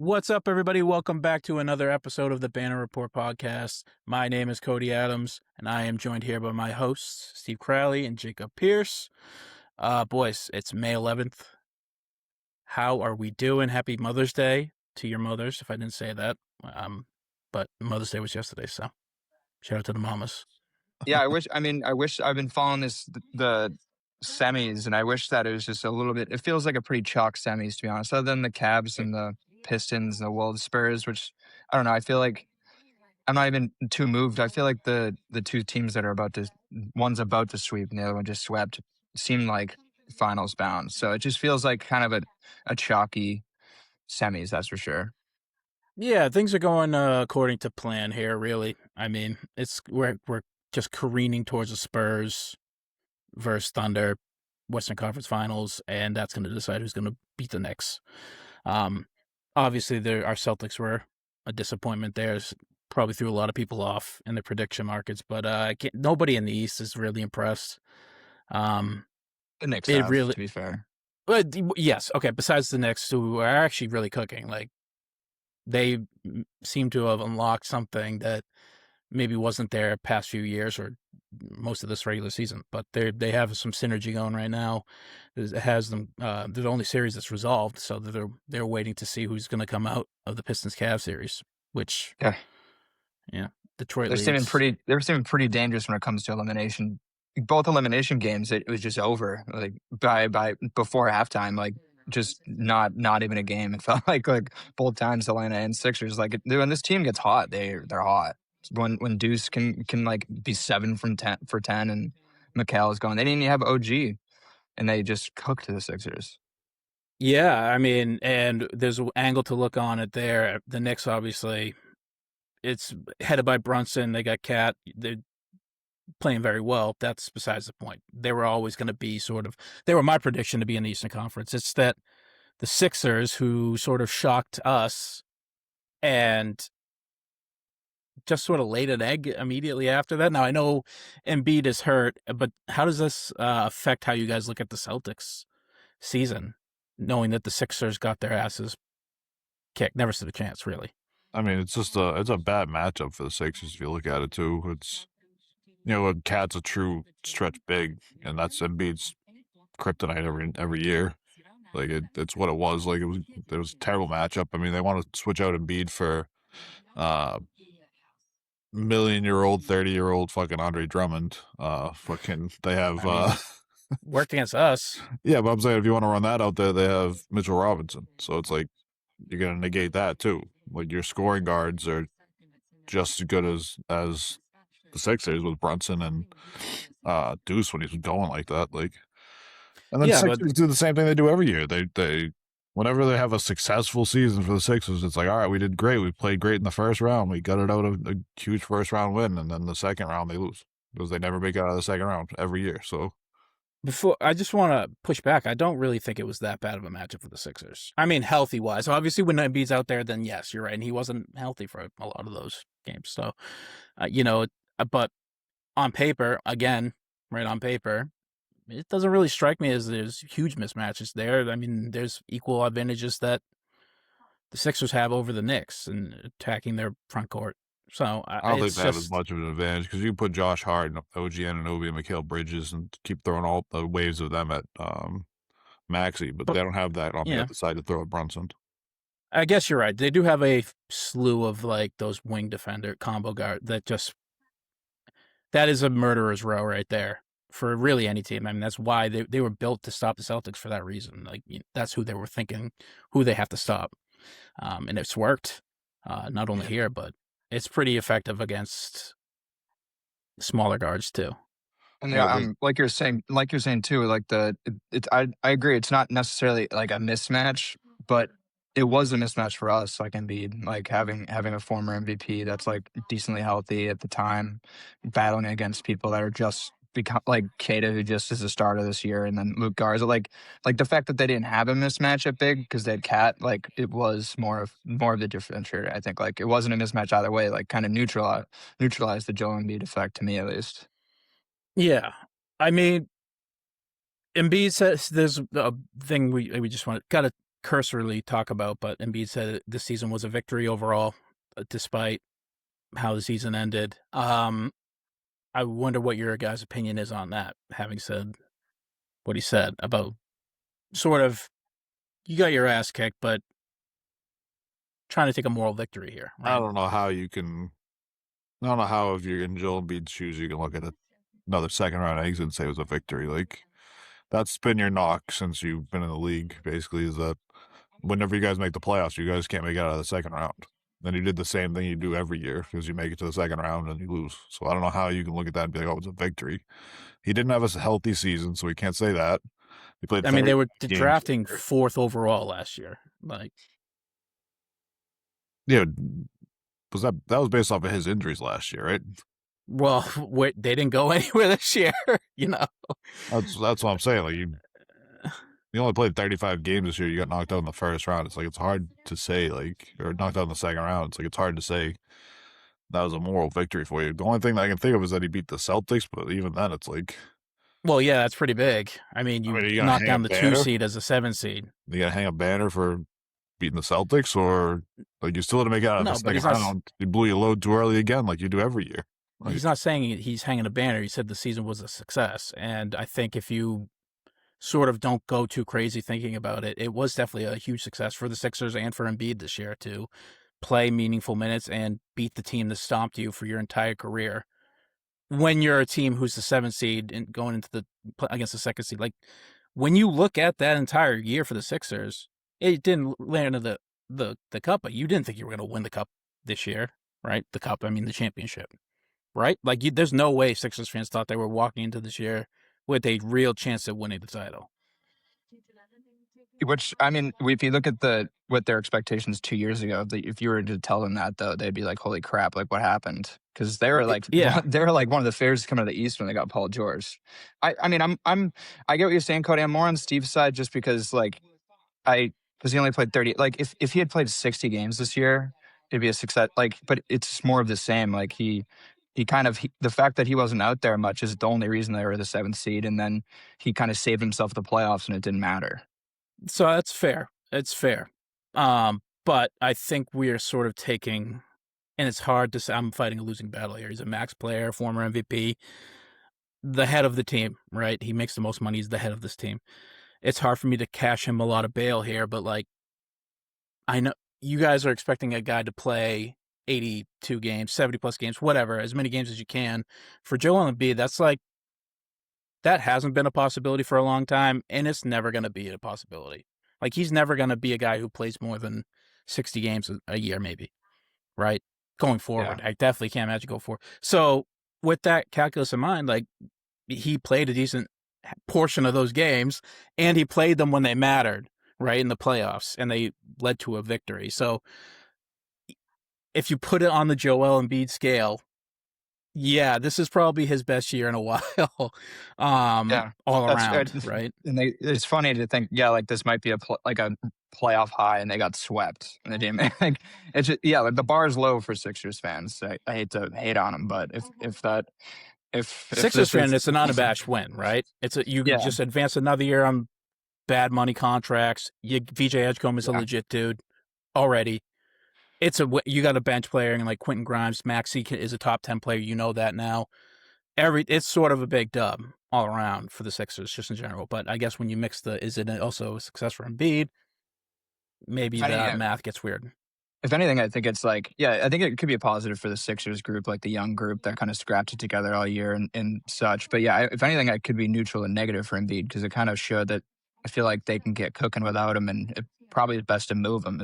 What's up, everybody? Welcome back to another episode of the Banner Report podcast. My name is Cody Adams, and I am joined here by my hosts, Steve Crowley and Jacob Pierce. Boys, it's May 11th. How are we doing? Happy Mother's Day to your mothers, if I didn't say that. But Mother's Day was yesterday, so shout out to the mamas. Yeah, I wish I've been following the semis, and I wish that it was just a little bit. It feels like a pretty chalk semis, to be honest. Other than the Cavs and the Pistons, and the Wolves, Spurs, which I don't know. I feel like I'm not even too moved. I feel like the two teams that are one's about to sweep, and the other one just swept, seem like finals bound. So it just feels like kind of a chalky semis, that's for sure. Yeah, things are going according to plan here, really. I mean, we're just careening towards the Spurs versus Thunder Western Conference Finals, and that's going to decide who's going to beat the Knicks. Obviously, our Celtics were a disappointment there. Probably threw a lot of people off in the prediction markets, but nobody in the East is really impressed. The Knicks have, to be fair. But yes, okay. Besides the Knicks, who are actually really cooking, like they seem to have unlocked something that maybe wasn't there past few years or most of this regular season, but they have some synergy going right now. It has them. They're the only series that's resolved, so they're waiting to see who's going to come out of the Pistons Cavs series. Which, yeah, Detroit. They're seeming pretty dangerous when it comes to elimination. Both elimination games, it was just over. Like by before halftime, like just not even a game. It felt like both times Atlanta and Sixers. Like when this team gets hot, they're hot. When Deuce can like be 7 for 10 and Mikal is going. They didn't even have OG, and they just cooked the Sixers. Yeah, I mean, and there's an angle to look on it there. The Knicks, obviously, it's headed by Brunson. They got Cat. They're playing very well. That's besides the point. They were always going to be they were my prediction to be in the Eastern Conference. It's that the Sixers, who sort of shocked us and just sort of laid an egg immediately after that. Now, I know Embiid is hurt, but how does this affect how you guys look at the Celtics season, knowing that the Sixers got their asses kicked, never stood a chance, really? I mean, it's a bad matchup for the Sixers if you look at it too. It's Cat's a true stretch big, and that's Embiid's kryptonite every year. Like it's what it was. Like it was a terrible matchup. I mean, they want to switch out Embiid for million-year-old, 30-year-old fucking Andre Drummond. They have worked against us. Yeah, but I'm saying if you want to run that out there, they have Mitchell Robinson. So it's like you're gonna negate that too. Like your scoring guards are just as good as the Sixers with Brunson and Deuce when he's going like that. Like, and then Sixers do the same thing they do every year. They whenever they have a successful season for the Sixers, it's like, all right, we did great. We played great in the first round. We gutted out a huge first round win, and then the second round they lose because they never make it out of the second round every year. So. I just want to push back. I don't really think it was that bad of a matchup for the Sixers. I mean, healthy-wise. Obviously, when Embiid's out there, then yes, you're right. And he wasn't healthy for a lot of those games. So, but on paper, again, right on paper, it doesn't really strike me as there's huge mismatches there. I mean, there's equal advantages that the Sixers have over the Knicks in attacking their front court. So I don't think they have as much of an advantage because you can put Josh Hart and OG Anunoby and Mikal Bridges and keep throwing all the waves of them at Maxey, but they don't have that on the other side to throw at Brunson. I guess you're right. They do have a slew of like those wing defender combo guard that is a murderer's row right there for really any team. I mean, that's why they were built to stop the Celtics for that reason. Like that's who they were thinking, who they have to stop, and it's worked. Not only here, but it's pretty effective against smaller guards too. And like you're saying too, like I agree. It's not necessarily like a mismatch, but it was a mismatch for us. Like Embiid, like having a former MVP that's like decently healthy at the time, battling against people that are just become like Kata, who just is a starter this year, and then Luke Garza. Like the fact that they didn't have a mismatch at big because they had Cat, like it was more of the differentiator. I think like it wasn't a mismatch either way. Like kind of neutralized the Joel Embiid effect to me at least. Yeah, I mean, Embiid says there's a thing we just got to cursorily talk about, but Embiid said this season was a victory overall, despite how the season ended. I wonder what your guys' opinion is on that, having said what he said about sort of, you got your ass kicked, but trying to take a moral victory here, right? I don't know how you can. I don't know how, if you're in Joel Embiid's shoes, you can look at another second round exit and say it was a victory. Like, that's been your knock since you've been in the league, basically, is that whenever you guys make the playoffs, you guys can't make it out of the second round. Then you did the same thing you do every year, because you make it to the second round and you lose. So I don't know how you can look at that and be like, oh, it's a victory. He didn't have a healthy season, so we can't say that. He played. I mean, they were games. drafting 4th overall last year. Like, yeah, that was based off of his injuries last year, right? well, they didn't go anywhere this year, you know. That's what I'm saying. Like, you only played 35 games this year. You got knocked out in the first round. It's like, it's hard to say, like, or knocked out in the second round. It's like, it's hard to say that was a moral victory for you. The only thing that I can think of is that he beat the Celtics, but even then, it's like, well, yeah, that's pretty big. I mean, you knocked down the 2 seed as a 7 seed. You gotta hang a banner for beating the Celtics, or like, you still had to make it out of the second round. You blew your load too early again, like you do every year. Like, he's not saying he's hanging a banner. He said the season was a success, and I think if you sort of don't go too crazy thinking about it, it was definitely a huge success for the Sixers and for Embiid this year to play meaningful minutes and beat the team that stomped you for your entire career. When you're a team who's the 7th seed and going into against the 2nd seed, like, when you look at that entire year for the Sixers, it didn't land in the cup, but you didn't think you were going to win the cup this year, right? The cup, I mean the championship, right? Like, there's no way Sixers fans thought they were walking into this year with a real chance at winning the title. Which, I mean, if you look at what their expectations 2 years ago, if you were to tell them that, though, they'd be like, "Holy crap! Like, what happened?" Because they were like, they were like one of the favorites coming to the East when they got Paul George. I mean, I get what you're saying, Cody. I'm more on Steve's side just because, like, because he only played 30. Like, if he had played 60 games this year, it'd be a success. Like, but it's more of the same. Like, the fact that he wasn't out there much is the only reason they were the 7th seed, and then he kind of saved himself the playoffs, and it didn't matter. So that's fair. It's fair. But I think we are sort of taking, and it's hard to say, I'm fighting a losing battle here. He's a max player, former MVP, the head of the team, right? He makes the most money. He's the head of this team. It's hard for me to cash him a lot of bail here, but, like, I know you guys are expecting a guy to play 82 games, 70 plus games, whatever, as many games as you can. For Joel Embiid, that's like, that hasn't been a possibility for a long time, and it's never going to be a possibility. Like, he's never going to be a guy who plays more than 60 games a year, maybe, right? Going forward. Yeah. I definitely can't imagine going forward. So with that calculus in mind, like, he played a decent portion of those games, and he played them when they mattered, right, in the playoffs, and they led to a victory. So if you put it on the Joel Embiid scale, yeah, this is probably his best year in a while. All around, right? And it's funny to think, like, this might be a playoff high, and they got swept in the game. Like, it's just, like, the bar is low for Sixers fans. I hate to hate on them, but if Sixers fan, it's an unabashed win, right? You just advance another year on bad money contracts. VJ Edgecombe is a legit dude already. You got a bench player and like Quentin Grimes, Maxey is a top 10 player. You know that now. It's sort of a big dub all around for the Sixers, just in general. But I guess when you mix is it also a success for Embiid? Maybe that math gets weird. If anything, I think it's like, I think it could be a positive for the Sixers group, like the young group that kind of scrapped it together all year and such. But if anything, it could be neutral and negative for Embiid because it kind of showed that I feel like they can get cooking without him, and it probably is best to move him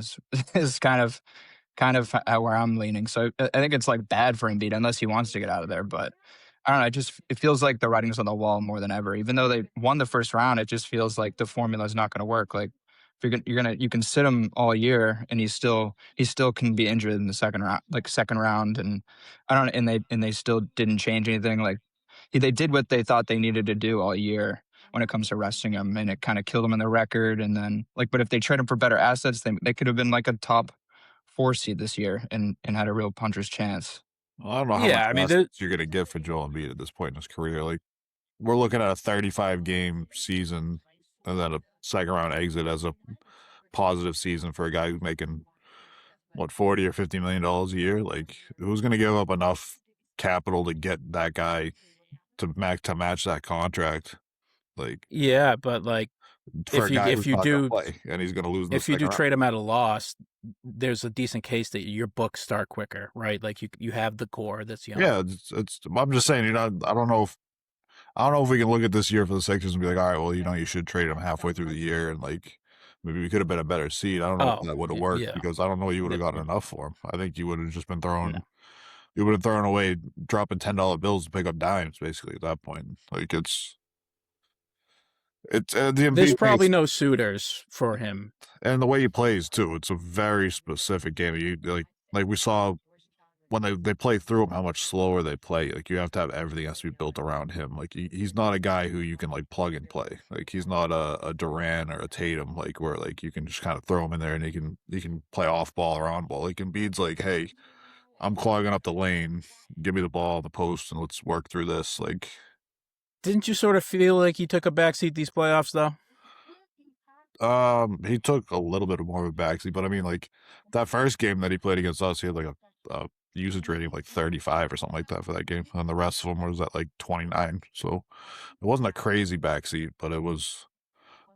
is kind of where I'm leaning. So I think it's like bad for Embiid unless he wants to get out of there. But I don't know. It feels like the writing's on the wall more than ever. Even though they won the first round, it just feels like the formula is not going to work. Like, if you can sit him all year, and he still can be injured in the second round, and I don't. And they still didn't change anything. Like, they did what they thought they needed to do all year when it comes to resting him, and it kind of killed him in the record. And then, like, but if they trade him for better assets, they could have been like a top 4 seed this year and had a real puncher's chance. Well, I don't know how much you're going to get for Joel Embiid at this point in his career. Like, we're looking at a 35-game season and then a second-round exit as a positive season for a guy who's making what $40 or $50 million a year. Like, who's going to give up enough capital to get that guy to match that contract? Like, Yeah, but like for a guy if who's you not going to do play and he's going to lose in the if you second do round. trade him at a loss, there's a decent case that your books start quicker, right? Like you have the core that's young. Yeah, it's. I'm just saying, I don't know if we can look at this year for the Sixers and be like, all right, well, you should trade him halfway through the year, and like maybe we could have been a better seed. I don't know if Oh, that would have worked, yeah. because I don't know you would have No, gotten enough for him. I think you would have just been throwing. no. You would have thrown away dropping $10 bills to pick up dimes, basically, at that point. Like, it's the There's Embiid probably thing, no suitors for him. and the way he plays too. It's a very specific game. You like we saw when they play through him, how much slower they play. Like, you have to have everything has to be built around him. Like, he's not a guy who you can like plug and play. Like, he's not a Durant or a Tatum, like, where like you can just kind of throw him in there and he can play off ball or on ball. Like, Embiid's like, hey, I'm clogging up the lane. Give me the ball in the post and let's work through this. Like, Didn't you sort of feel like he took a backseat these playoffs, though? he took a little bit more of a backseat, but I mean, like, that first game that he played against us, he had like a usage rating of like 35 or something like that for that game, and the rest of them was at like 29. So it wasn't a crazy backseat, but it was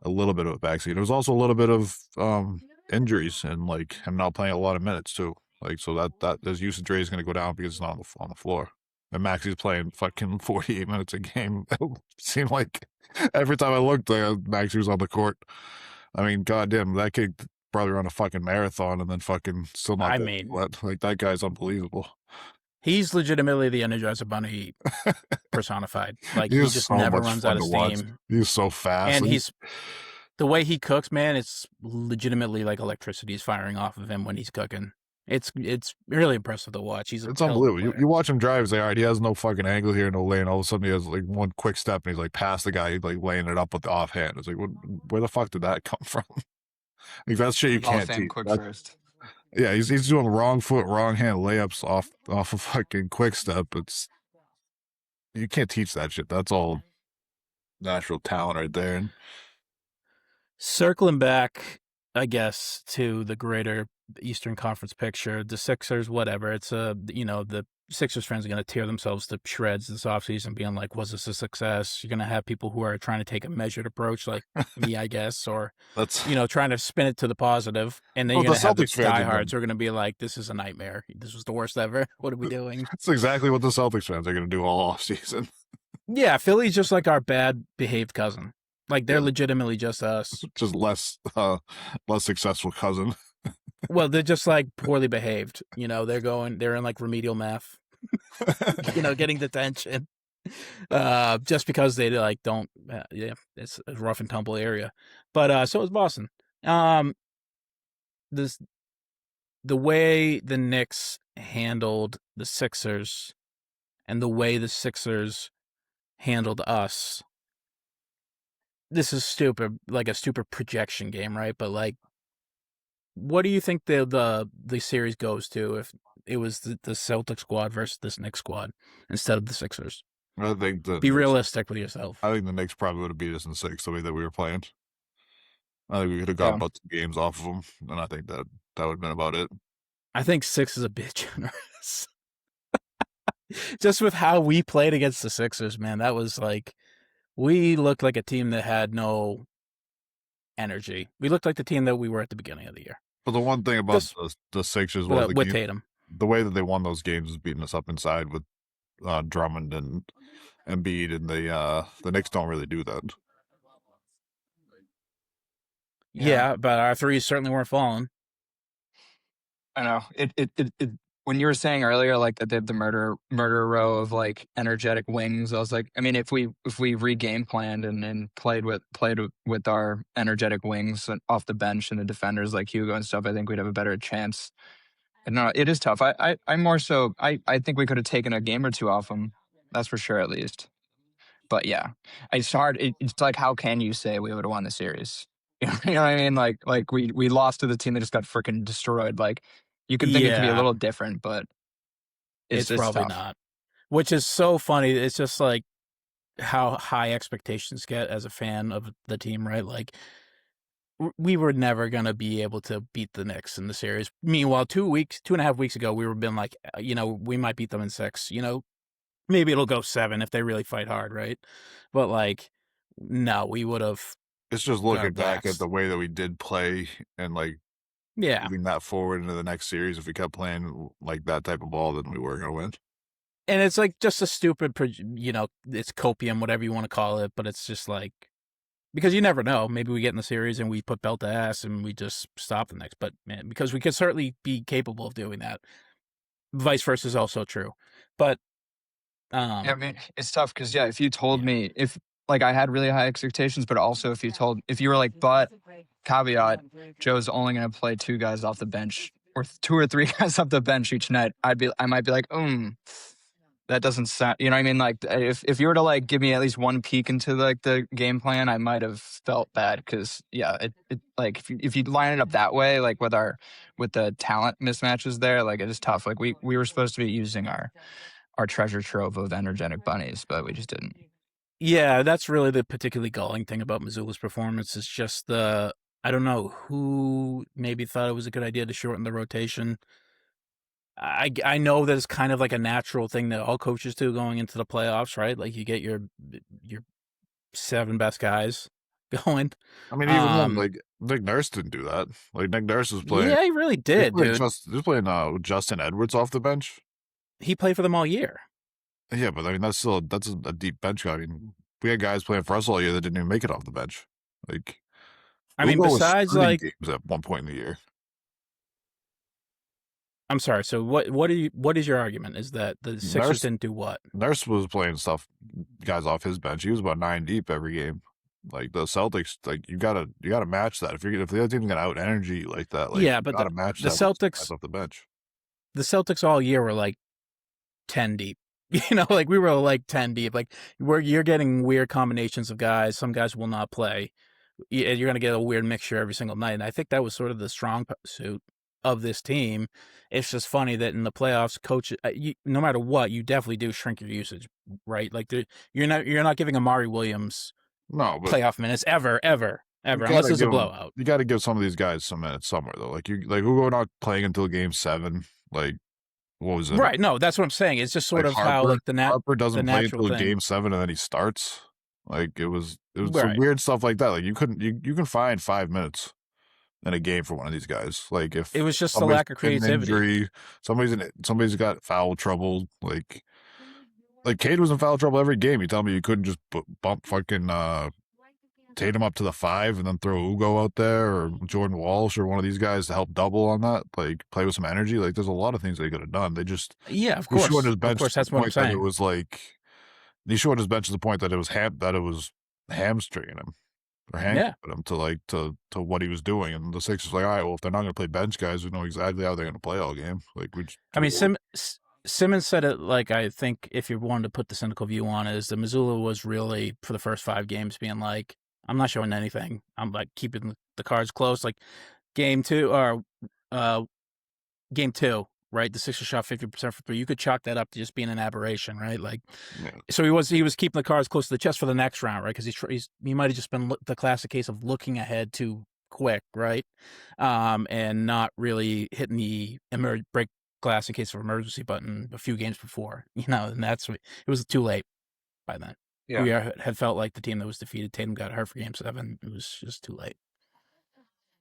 a little bit of a backseat. It was also a little bit of injuries and like him not playing a lot of minutes too. Like, so that his usage rate is going to go down because it's not on the floor. And Maxi's playing fucking 48 minutes a game. It seemed like every time I looked, Maxi was on the court. I mean, goddamn, that kid probably run a fucking marathon and then fucking still not. I mean, like, that guy's unbelievable. he's legitimately the Energizer Bunny personified. Like, he He's just so never much runs fun out of to watch. steam. He's so fast. And Like, he's the way he cooks, man. It's legitimately like electricity's firing off of him when he's cooking. It's really impressive to watch. He's it's unbelievable. You watch him drive, it's like, all right, he has no fucking angle here, no lane. All of a sudden, he has like one quick step, and he's like past the guy, he's like laying it up with the offhand. It's like, where the fuck did that come from? Like, that's shit you can't teach. Quick first. Yeah, he's doing wrong foot, wrong hand layups off a fucking quick step. You can't teach that shit. That's all natural talent right there. And circling back, I guess, to the greater Eastern Conference picture, the Sixers, whatever. It's the Sixers fans are going to tear themselves to shreds this offseason, being like, was this a success? You're going to have people who are trying to take a measured approach, like me, I guess, or, that's trying to spin it to the positive. And then Well, you're going to have the Celtics fans have diehards who are going to be like, this is a nightmare. This was the worst ever. What are we doing? that's exactly what the Celtics fans are going to do all offseason. Yeah, Philly's just like our bad behaved cousin. Like, they're legitimately just us. Just less successful cousin. Well, they're just like poorly behaved. They're in like remedial math. Getting detention. Just because they like don't. Yeah, it's a rough and tumble area. But so is Boston. The way the Knicks handled the Sixers, and the way the Sixers handled us. This is stupid, like a stupid projection game, right? But like, what do you think the series goes to if it was the Celtic squad versus this Knicks squad instead of the Sixers? I think Be realistic with yourself. I think the Knicks probably would have beat us in 6 the way that we were playing. I think we could have got about 2 games off of them, and I think that would have been about it. I think 6 is a bit generous. Just with how we played against the Sixers, man, that was like, we looked like a team that had no energy. We looked like the team that we were at the beginning of the year. But the one thing about the Sixers was with Tatum, the way that they won those games was beating us up inside with Drummond and Embiid, and the Knicks don't really do that. Yeah, but our threes certainly weren't falling. I know it. When you were saying earlier, like that they have the murder row of like energetic wings, I was like, I mean, if we re-game planned and played with our energetic wings off the bench and the defenders like Hugo and stuff, I think we'd have a better chance. And no, it is tough. I'm more so. I think we could have taken a game or 2 off them. That's for sure, at least. But yeah, it's hard. It's like, how can you say we would have won the series? You know what I mean? Like we lost to the team that just got freaking destroyed. Like, you could think it could be a little different, but it's probably tough. not. Which is so funny. It's just like how high expectations get as a fan of the team, right? Like, we were never going to be able to beat the Knicks in the series. Meanwhile, 2.5 weeks ago, we were been like, we might beat them in 6. Maybe it'll go 7 if they really fight hard, right? But like, no, we would have. It's just got our looking back backs. at the way that we did play and like Yeah, moving that forward into the next series. If we kept playing like that type of ball, then we were going to win. and it's like just a stupid, it's copium, whatever you want to call it, but it's just like, because you never know. Maybe we get in the series and we put belt to ass and we just stop the Knicks. But man, because we could certainly be capable of doing that. Vice versa is also true. But Yeah, I mean, it's tough because if you told me if like I had really high expectations, but also if you were like, but caveat, Joe's only going to play 2 guys off the bench or 2 or 3 guys off the bench each night, I might be like, that doesn't sound, you know what I mean? Like if you were to like give me at least one peek into like the game plan, I might have felt bad because it like if you line it up that way, like with the talent mismatches there, like it is tough. Like we were supposed to be using our treasure trove of energetic bunnies, but we just didn't. yeah, that's really the particularly galling thing about Missoula's performance is just I don't know who maybe thought it was a good idea to shorten the rotation. I know that it's kind of like a natural thing that all coaches do going into the playoffs, right? Like you get your 7 best guys going. I mean, even then, like Nick Nurse didn't do that. Like Nick Nurse was playing. Yeah, he really did, dude. He was playing Justin Edwards off the bench. He played for them all year. Yeah, but I mean that's a deep bench guy. I mean, we had guys playing for us all year that didn't even make it off the bench. Like, I mean, Ugo was besides starting like, games at one point in the year. I'm sorry. So what is your argument? Is that the Sixers didn't do what? Nurse was playing guys off his bench. He was about 9 deep every game. Like the Celtics, like you gotta match that. If the other team's gonna out energy like that, like Yeah, but you gotta match the that with guys Celtics off the bench. The Celtics all year were like 10 deep. Like we were like 10 deep. Like you're getting weird combinations of guys. Some guys will not play. You're going to get a weird mixture every single night. And I think that was sort of the strong suit of this team. It's just funny that in the playoffs, coach, no matter what, you definitely do shrink your usage, right? Like you're not giving Amari Williams playoff minutes ever, unless it's a blowout. You got to give some of these guys some minutes somewhere though. Like Hugo not playing until game 7. Like what was it? Right. No, that's what I'm saying. It's just sort of how like Harper doesn't play until thing. game 7 and then he starts. Like it was Right. some weird stuff like that. Like you can find 5 minutes in a game for one of these guys. Like if it was just a lack of creativity. Injury, somebody's got foul trouble. Like Cade was in foul trouble every game. You tell me you couldn't just bump fucking Tatum up to the 5 and then throw Ugo out there or Jordan Walsh or one of these guys to help double on that, like play with some energy. Like there's a lot of things they could have done. They just of course. Of course, that's what I'm saying. It was like he showed his bench to the point that it was hamstringing him or hanging him to what he was doing. And the Sixers like, all right, well, if they're not going to play bench guys, we know exactly how they're going to play all game. Like Simmons said it like, I think if you wanted to put the cynical view on it, is that Missoula was really for the first 5 games being like, I'm not showing anything. I'm like keeping the cards close. Like game 2, right? The Sixers shot 50% for 3. You could chalk that up to just being an aberration, right? Like, so he was keeping the cards close to the chest for the next round, right? Because he might have just been the classic case of looking ahead too quick, right? And not really hitting the break glass in case of emergency button a few games before, and it was too late by then. Yeah. We had felt like the team that was defeated. Tatum got hurt for game 7. It was just too late.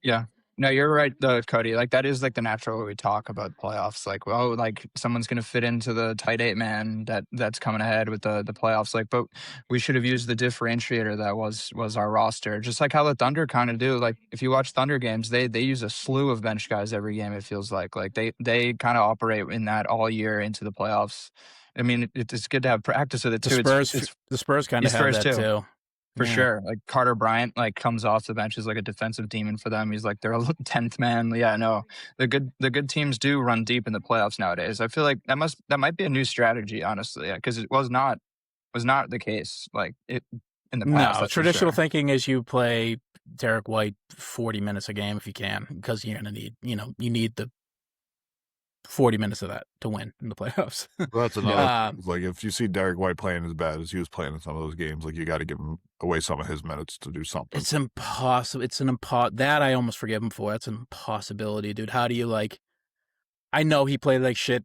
Yeah. No, you're right, though, Cody. Like, that is, like, the natural way we talk about playoffs. Like, well, like, someone's going to fit into the tight 8-man that's coming ahead with the playoffs. Like, but we should have used the differentiator that was our roster. Just like how the Thunder kind of do. Like, if you watch Thunder games, they use a slew of bench guys every game, it feels like. Like, they kind of operate in that all year into the playoffs. I mean, it's good to have practice with it, too. The Spurs kind of have that, too. For sure. Like Carter Bryant, like comes off the bench as like a defensive demon for them. He's like their 10th man. Yeah, no, the good teams do run deep in the playoffs nowadays. I feel like that might be a new strategy, honestly, because it was not the case like it in the past. No, traditional thinking is you play Derek White 40 minutes a game if you can, because you're gonna need you need the 40 minutes of that to win in the playoffs. Well, that's another Yeah. like if you see Derek White playing as bad as he was playing in some of those games, like you got to give him away some of his minutes to do something. It's impossible. That I almost forgive him for. That's an impossibility, dude. How do you like? I know he played like shit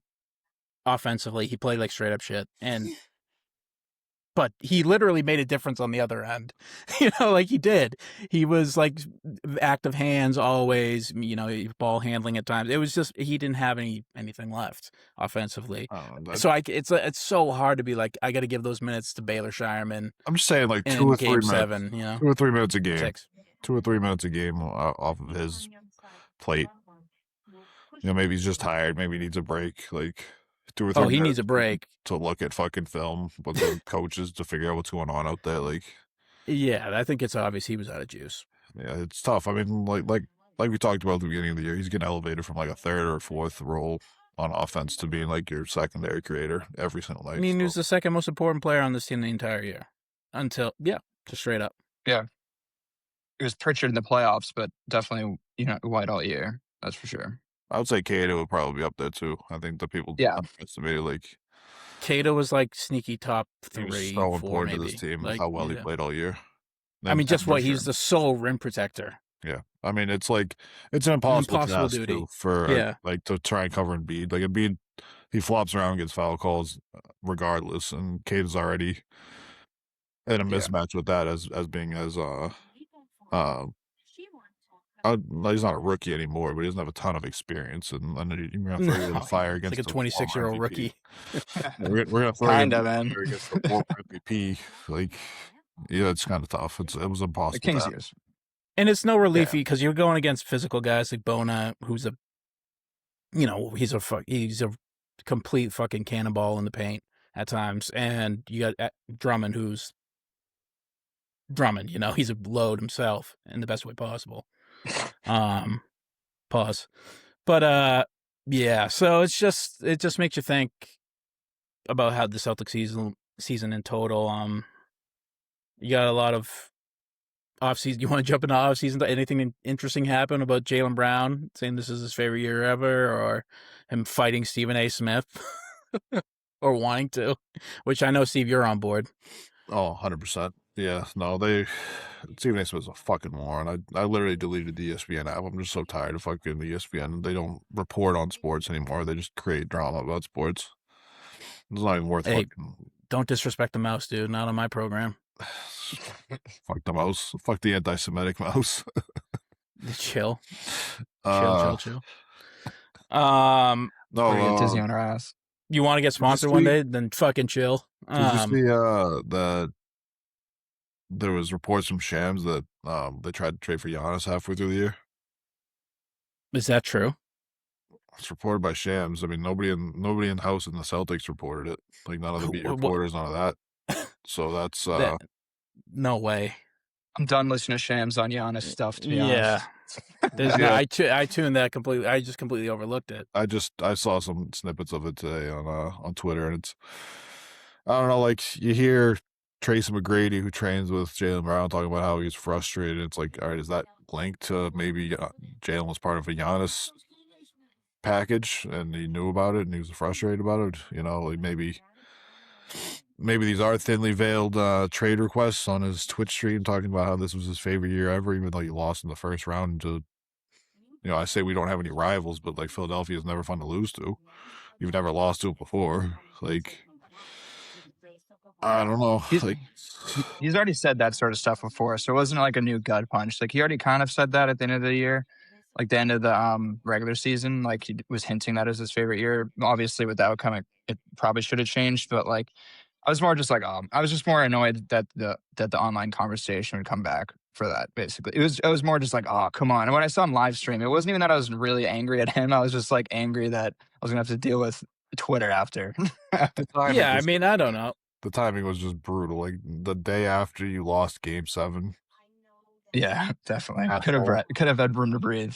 offensively. He played like straight up shit, but he literally made a difference on the other end. Like he did. He was like active hands always. Ball handling at times. It was just he didn't have anything left offensively. So it's so hard to be like I got to give those minutes to Baylor Shireman. I'm just saying like in 2 or game 3 minutes. 7. 2 or 3 minutes a game. 6. 2 or 3 minutes a game off of his plate. Maybe he's just tired. Maybe he needs a break. Like 2 or 3 Oh, he minutes needs a break. to look at fucking film with the coaches to figure out what's going on out there. Like, yeah, I think it's obvious he was out of juice. Yeah, it's tough. I mean, like we talked about at the beginning of the year, he's getting elevated from like a third or fourth role on offense to being like your secondary creator every single night. I mean, he was the second most important player on this team the entire year. Just straight up. Yeah. It was Pritchard in the playoffs, but definitely, White all year. That's for sure. I would say Cato would probably be up there too. I think the people estimated like Cato was like sneaky top 3, he was so 4 important maybe. to this team, like, how well he played all year. He's the sole rim protector. Yeah, I mean it's like it's an impossible task duty too, for like to try and cover Embiid. Like Embiid, he flops around, gets foul calls regardless, and Cato's already in a mismatch with that as being as he's not a rookie anymore, but he doesn't have a ton of experience, and you're gonna throw you in the fire against like a 26-year-old rookie. We're gonna throw you in the man. fire against the former MVP. Like, yeah, it's kind of tough. It was impossible. The Kings years. And it's no relief because you're going against physical guys like Bona, who's he's a complete fucking cannonball in the paint at times, and you got Drummond, who's Drummond. He's a load himself in the best way possible. Pause. But so it just makes you think about how the Celtics season in total. You got a lot of offseason. You want to jump into offseason? Anything interesting happen about Jalen Brown saying this is his favorite year ever, or him fighting Stephen A. Smith, or wanting to? Which I know, Steve, you're on board. Oh, 100%. Yeah, no, Stephen A. Smith's a fucking moron. I literally deleted the ESPN app. I'm just so tired of fucking the ESPN. They don't report on sports anymore. They just create drama about sports. It's not even worth fucking... Don't disrespect the mouse, dude. Not on my program. Fuck the mouse. Fuck the anti-Semitic mouse. Chill. Chill. No, get Disney on our ass. You want to get sponsored one day? Then fucking chill. Did you see that there was reports from Shams that they tried to trade for Giannis halfway through the year? Is that true? It's reported by Shams. I mean, nobody in house in the Celtics reported it. Like none of the beat reporters, none of that. So that's no way. I'm done listening to Shams on Giannis stuff. To be honest. I tuned that completely. I just completely overlooked it. I saw some snippets of it today on Twitter, and it's, I don't know, like you hear Tracy McGrady, who trains with Jalen Brown, talking about how he's frustrated. It's like, all right, is that linked to maybe Jalen was part of a Giannis package and he knew about it and he was frustrated about it? Like maybe these are thinly veiled trade requests on his Twitch stream, talking about how this was his favorite year ever, even though you lost in the first round to, I say we don't have any rivals, but like Philadelphia is never fun to lose to. You've never lost to it before. Like, I don't know. He's already said that sort of stuff before, so it wasn't like a new gut punch. Like he already kind of said that at the end of the year, like the end of the regular season. Like he was hinting that as his favorite year. Obviously, with the outcome, it probably should have changed. But like, I was more just like, I was just more annoyed that the online conversation would come back for that. Basically, it was more just like, oh, come on. And when I saw him live stream, it wasn't even that I was really angry at him. I was just like angry that I was gonna have to deal with Twitter after. Yeah, I mean, I don't know. The timing was just brutal. Like the day after you lost Game 7. Yeah, definitely. Could have had room to breathe.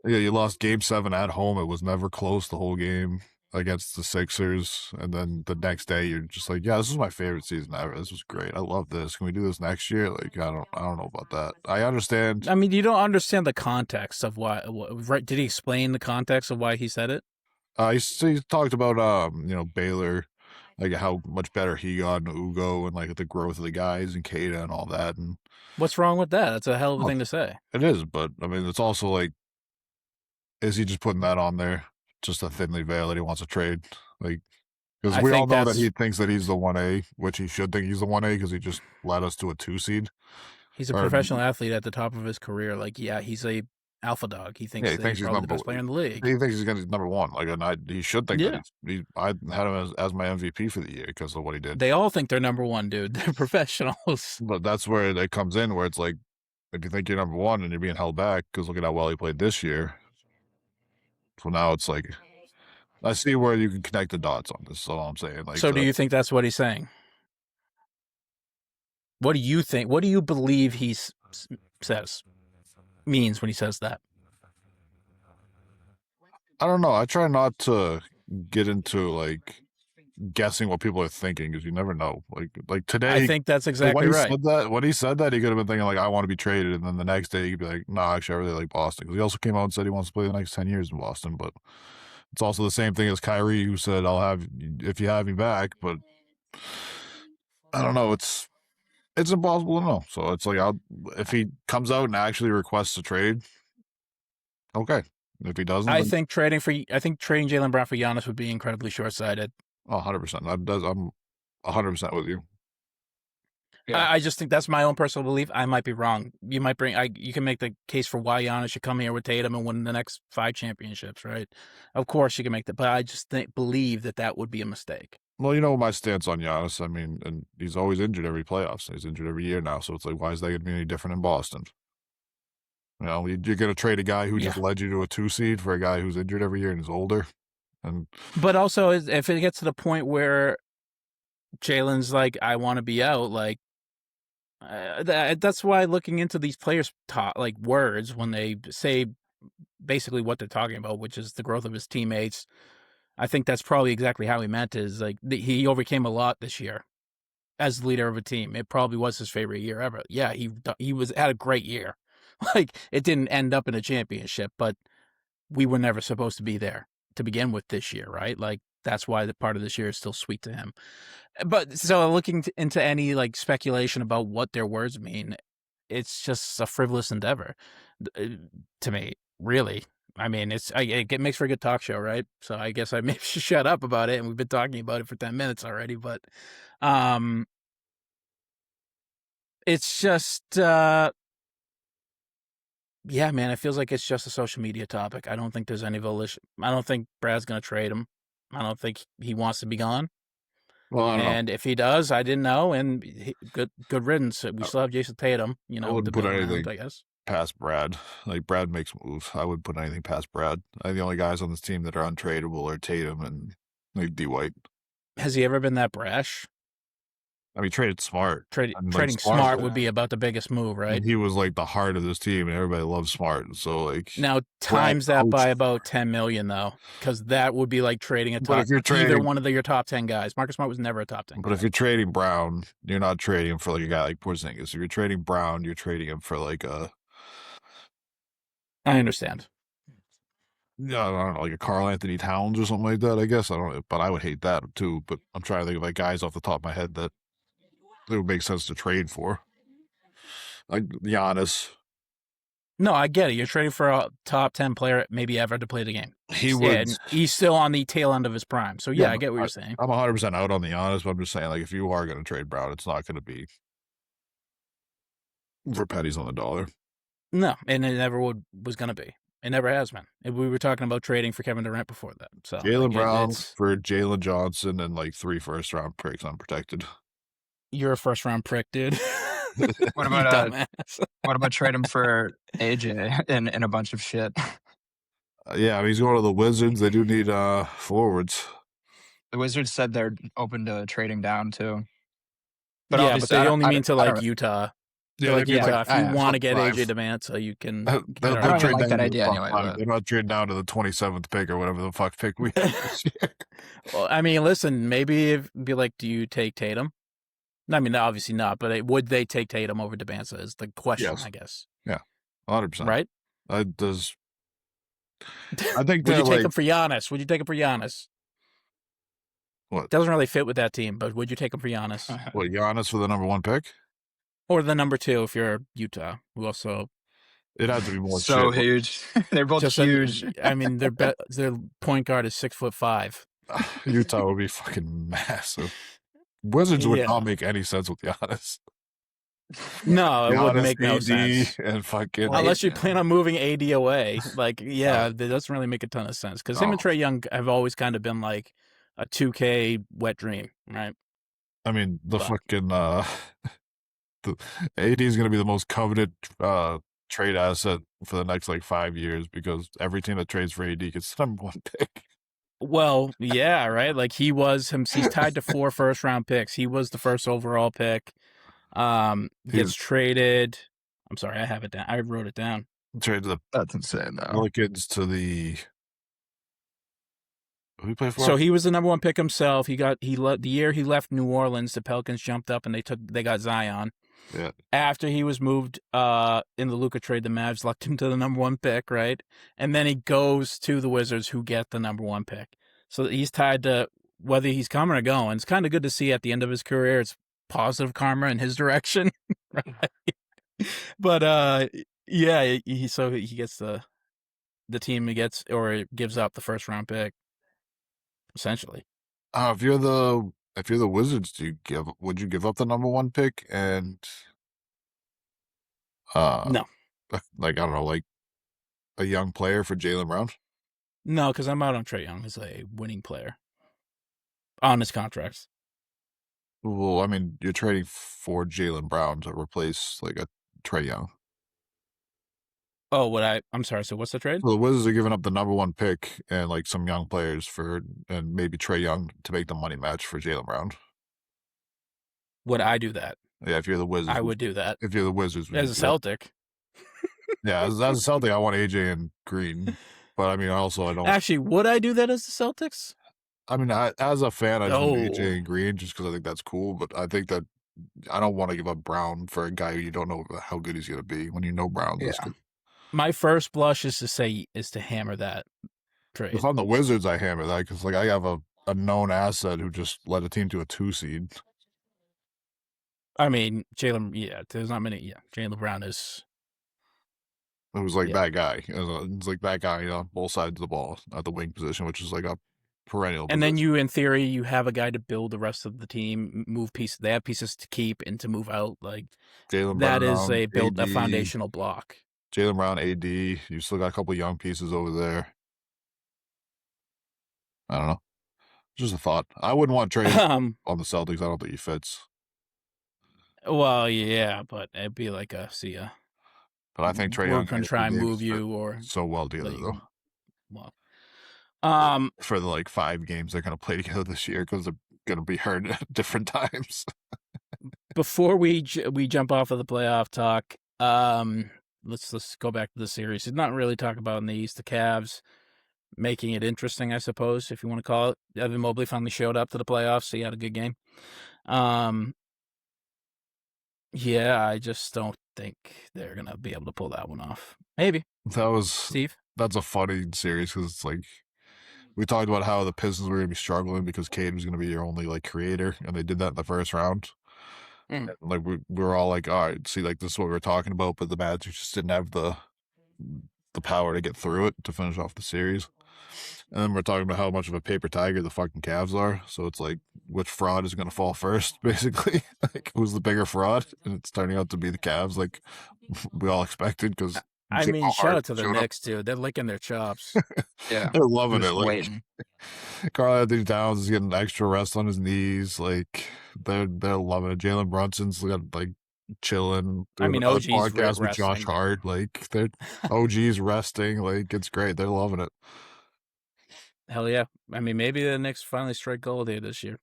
Yeah, you lost Game 7 at home. It was never close the whole game against the Sixers, and then the next day you're just like, yeah, this is my favorite season ever. This was great. I love this. Can we do this next year? Like, I don't know about that. I understand. I mean, you don't understand the context of why. Right? Did he explain the context of why he said it? He talked about Baylor, like how much better he got in Ugo and like the growth of the guys and Kada and all that. And What's wrong with that? That's a hell of a thing to say. it is, but I mean, it's also like, is he just putting that on there just to thinly veil that he wants to trade? Like, because we all know that he thinks that he's the 1A, which he should think he's the 1A because he just led us to a 2 seed. He's a professional athlete at the top of his career. Like, yeah, he's a alpha dog. He thinks, he's probably the best player in the league. He thinks he's going to be number 1. Like, and he should think that. I had him as my MVP for the year because of what he did. They all think they're number 1, dude. They're professionals. But that's where it comes in, where it's like, if you think you're number 1 and you're being held back, because look at how well he played this year. So now it's like, I see where you can connect the dots on this. That's all I'm saying. Like, so do you think that's what he's saying? What do you think? What do you believe he means when he says that? I don't know. I try not to get into like guessing what people are thinking because you never know. Like today, I think that's exactly right. When he said that, he could have been thinking like, I want to be traded, and then the next day he'd be like, no, actually, I really like Boston, because he also came out and said he wants to play the next 10 years in Boston. But it's also the same thing as Kyrie, who said, I'll have if you have me back. But I don't know. It's impossible to know. So it's like, if he comes out and actually requests a trade, okay. If he doesn't, I think trading Jalen Brown for Giannis would be incredibly short-sighted. Oh, 100%. I'm 100% with you. Yeah. I just think that's my own personal belief. I might be wrong. You might you can make the case for why Giannis should come here with Tatum and win the next 5 championships, right? Of course you can make that, but I just believe that would be a mistake. Well, you know my stance on Giannis. I mean, and he's always injured every playoffs. He's injured every year now, so it's like, why is that going to be any different in Boston? You know, you're going to trade a guy who just led you to a 2 seed for a guy who's injured every year and is older. But also, if it gets to the point where Jalen's like, I want to be out, like, that's why looking into these players' words when they say basically what they're talking about, which is the growth of his teammates. I think that's probably exactly how he meant it, is like he overcame a lot this year as the leader of a team. It probably was his favorite year ever. Yeah, he had a great year. Like, it didn't end up in a championship, but we were never supposed to be there to begin with this year, right? Like, that's why the part of this year is still sweet to him. But so looking into any like speculation about what their words mean, it's just a frivolous endeavor to me, really. I mean, it makes for a good talk show, right? So I guess I maybe should shut up about it, and we've been talking about it for 10 minutes already, but it's just yeah, man, it feels like it's just a social media topic. I don't think there's any volition. I don't think Brad's going to trade him. I don't think he wants to be gone. Well, I don't know. If he does, I didn't know. And good riddance. We still have Jason Tatum. You know, I wouldn't put anything I guess past Brad. Like, Brad makes moves. I wouldn't put anything past Brad. I think the only guys on this team that are untradeable are Tatum and like D White. Has he ever been that brash? I mean, traded Smart. Trading Smart would be about the biggest move, right? And he was like the heart of this team, and everybody loves Smart. So like, now times that by about 10 million though, because that would be like trading either one of your top 10 guys. Marcus Smart was never a top 10. But if you're trading Brown, you're not trading him for like a guy like Porzingis. If you're trading Brown, you're trading him for like a. I understand. Yeah, I don't know, like a Karl Anthony Towns or something like that. I guess I don't know, but I would hate that too. But I'm trying to think of like guys off the top of my head that it would make sense to trade for, like Giannis. No, I get it. You're trading for a top 10 player, maybe ever to play the game. He's still on the tail end of his prime. So yeah, I get what you're saying. I'm 100% out on the Giannis, but I'm just saying, like, if you are going to trade Brown, it's not going to be for pennies on the dollar. No, and it never was going to be. It never has been. We were talking about trading for Kevin Durant before that. So Jalen Brown for Jalen Johnson and like 3 first-round picks unprotected. You're a first-round prick, dude. What about trade him for AJ and a bunch of shit? Yeah, I mean, he's going to the Wizards. They do need forwards. The Wizards said they're open to trading down too. But yeah, but they only mean to like Utah. Yeah, like Utah. If you want to get AJ Dybantsa, you can. I don't like that idea anyway. They're not trading down to the 27th pick or whatever the fuck pick we have this year. Well, I mean, listen, maybe it'd be like, do you take Tatum? I mean, obviously not, but would they take Tatum over Dybantsa is the question, I guess. Yeah, 100%. Right? I think Would you they're take like him for Giannis? Would you take him for Giannis? what? Doesn't really fit with that team, but would you take him for Giannis? What, Giannis for the number 1 pick? Or the number 2 if you're Utah, who also It had to be more So shit. huge. They're both just huge. I mean, their point guard is 6'5". Utah would be fucking massive. Wizards would Yeah. not make any sense with Giannis. No, it would Giannis, make no AD, sense. and fucking. Well, Unless you plan on moving AD away. Like, yeah, that doesn't really make a ton of sense. Because him and Trae Young have always kind of been like a 2K wet dream, right? I mean, the But- fucking the AD is going to be the most coveted trade asset for the next like 5 years because every team that trades for AD gets the number 1 pick. Well, yeah, right. Like he's tied to 4 first-round picks. He was the first overall pick. Gets traded. I'm sorry, I have it down. I wrote it down. Trade the That's insane, though. Pelicans to the. Who he play for? So he was the number 1 pick himself. The year he left New Orleans, the Pelicans jumped up and they got Zion. Yeah. After he was moved in the Luka trade, the Mavs lucked him to the number 1 pick, right? And then he goes to the Wizards, who get the number 1 pick. So he's tied to whether he's coming or going. It's kind of good to see at the end of his career. It's positive karma in his direction, right? But yeah, he gets the team he gets or gives up the first-round pick, essentially. If you're the Wizards, would you give up the number 1 pick and No. like I don't know, like a young player for Jalen Brown? No, because I'm out on Trae Young as a winning player on his contracts. Well, I mean, you're trading for Jalen Brown to replace like a Trae Young. Oh, I'm sorry. So what's the trade? So the Wizards are giving up the number 1 pick and like some young players and maybe Trae Young to make the money match for Jalen Brown. Would I do that? Yeah, if you're the Wizards, I would do that If you're the Wizards, as a Celtic. Yeah, as a Celtic, I want AJ and Green, but I mean, also I don't. Actually, would I do that as the Celtics? I mean, as a fan, I just want No. AJ and Green just because I think that's cool. But I think that I don't want to give up Brown for a guy who you don't know how good he's going to be when you know Brown's this good. My first blush is to hammer that trade. If I'm the Wizards, I hammer that because like I have a known asset who just led a team to a 2 seed. I mean, Jalen. Yeah, there's not many. Yeah, Jalen Brown is. It was like that guy. It's like that guy on both sides of the ball at the wing position, which is like a perennial. And then in theory, you have a guy to build the rest of the team, move pieces. They have pieces to keep and to move out. Like Jalen that Brown, is a AD, foundational block. Jalen Brown, AD. You still got a couple young pieces over there. I don't know. Just a thought. I wouldn't want Trey on the Celtics. I don't think he fits. Well, yeah, but it'd be like a see ya. But I think Trae We're Young gonna try and move you or so well together like, though. Well, for the like 5 games they're gonna play together this year because they're gonna be hurt at different times. before we jump off of the playoff talk, let's go back to the series. Did not really talk about in the East the Cavs making it interesting, I suppose, if you want to call it. Evan Mobley finally showed up to the playoffs, so he had a good game. Yeah, I just don't think they're gonna be able to pull that one off. Maybe Steve. That's a funny series because it's like we talked about how the Pistons were gonna be struggling because Cade was gonna be your only like creator, and they did that in the first round. And, like we were all like, all right, see, like this is what we were talking about, but the Magic just didn't have the power to get through it to finish off the series. And then we're talking about how much of a paper tiger the fucking Cavs are. So it's like, which fraud is going to fall first, basically? Like, who's the bigger fraud? And it's turning out to be the Cavs, like we all expected. Because I mean, shout out to the Knicks too. They're licking their chops. Yeah, they're loving it. Like, waiting. Karl Anthony Towns is getting extra rest on his knees. Like they're loving it. Jalen Brunson's got like chilling. I mean, OG's podcast with resting. Josh Hart. Like they're OG's resting. Like it's great. They're loving it. Hell yeah! I mean, maybe the Knicks finally strike gold here this year,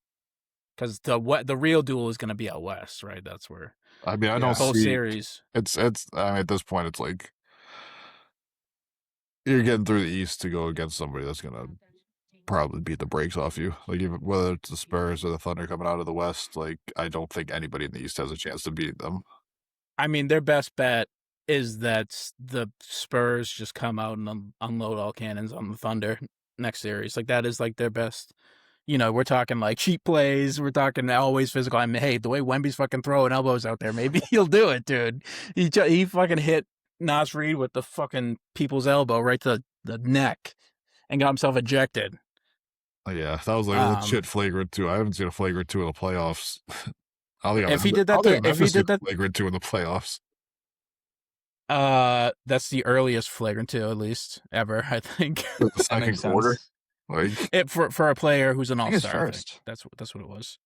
because the real duel is going to be out west, right? That's where. I mean, I don't whole see series. It's. I mean, at this point, it's like you're getting through the East to go against somebody that's gonna probably beat the brakes off you. Like even whether it's the Spurs or the Thunder coming out of the West, like I don't think anybody in the East has a chance to beat them. I mean, their best bet is that the Spurs just come out and unload all cannons on the Thunder next series. Like, that is like their best. We're talking like cheap plays. We're talking always physical. I mean, hey, the way Wemby's fucking throwing elbows out there, maybe he'll do it, dude. He fucking hit Nas Reed with the fucking people's elbow right to the neck and got himself ejected. Yeah, that was like a legit flagrant 2. I haven't seen a flagrant 2 in the playoffs. If he did that flagrant 2 in the playoffs. That's the earliest flagrant 2, at least ever, I think. The second quarter, like for a player who's an all-star. First. That's what it was.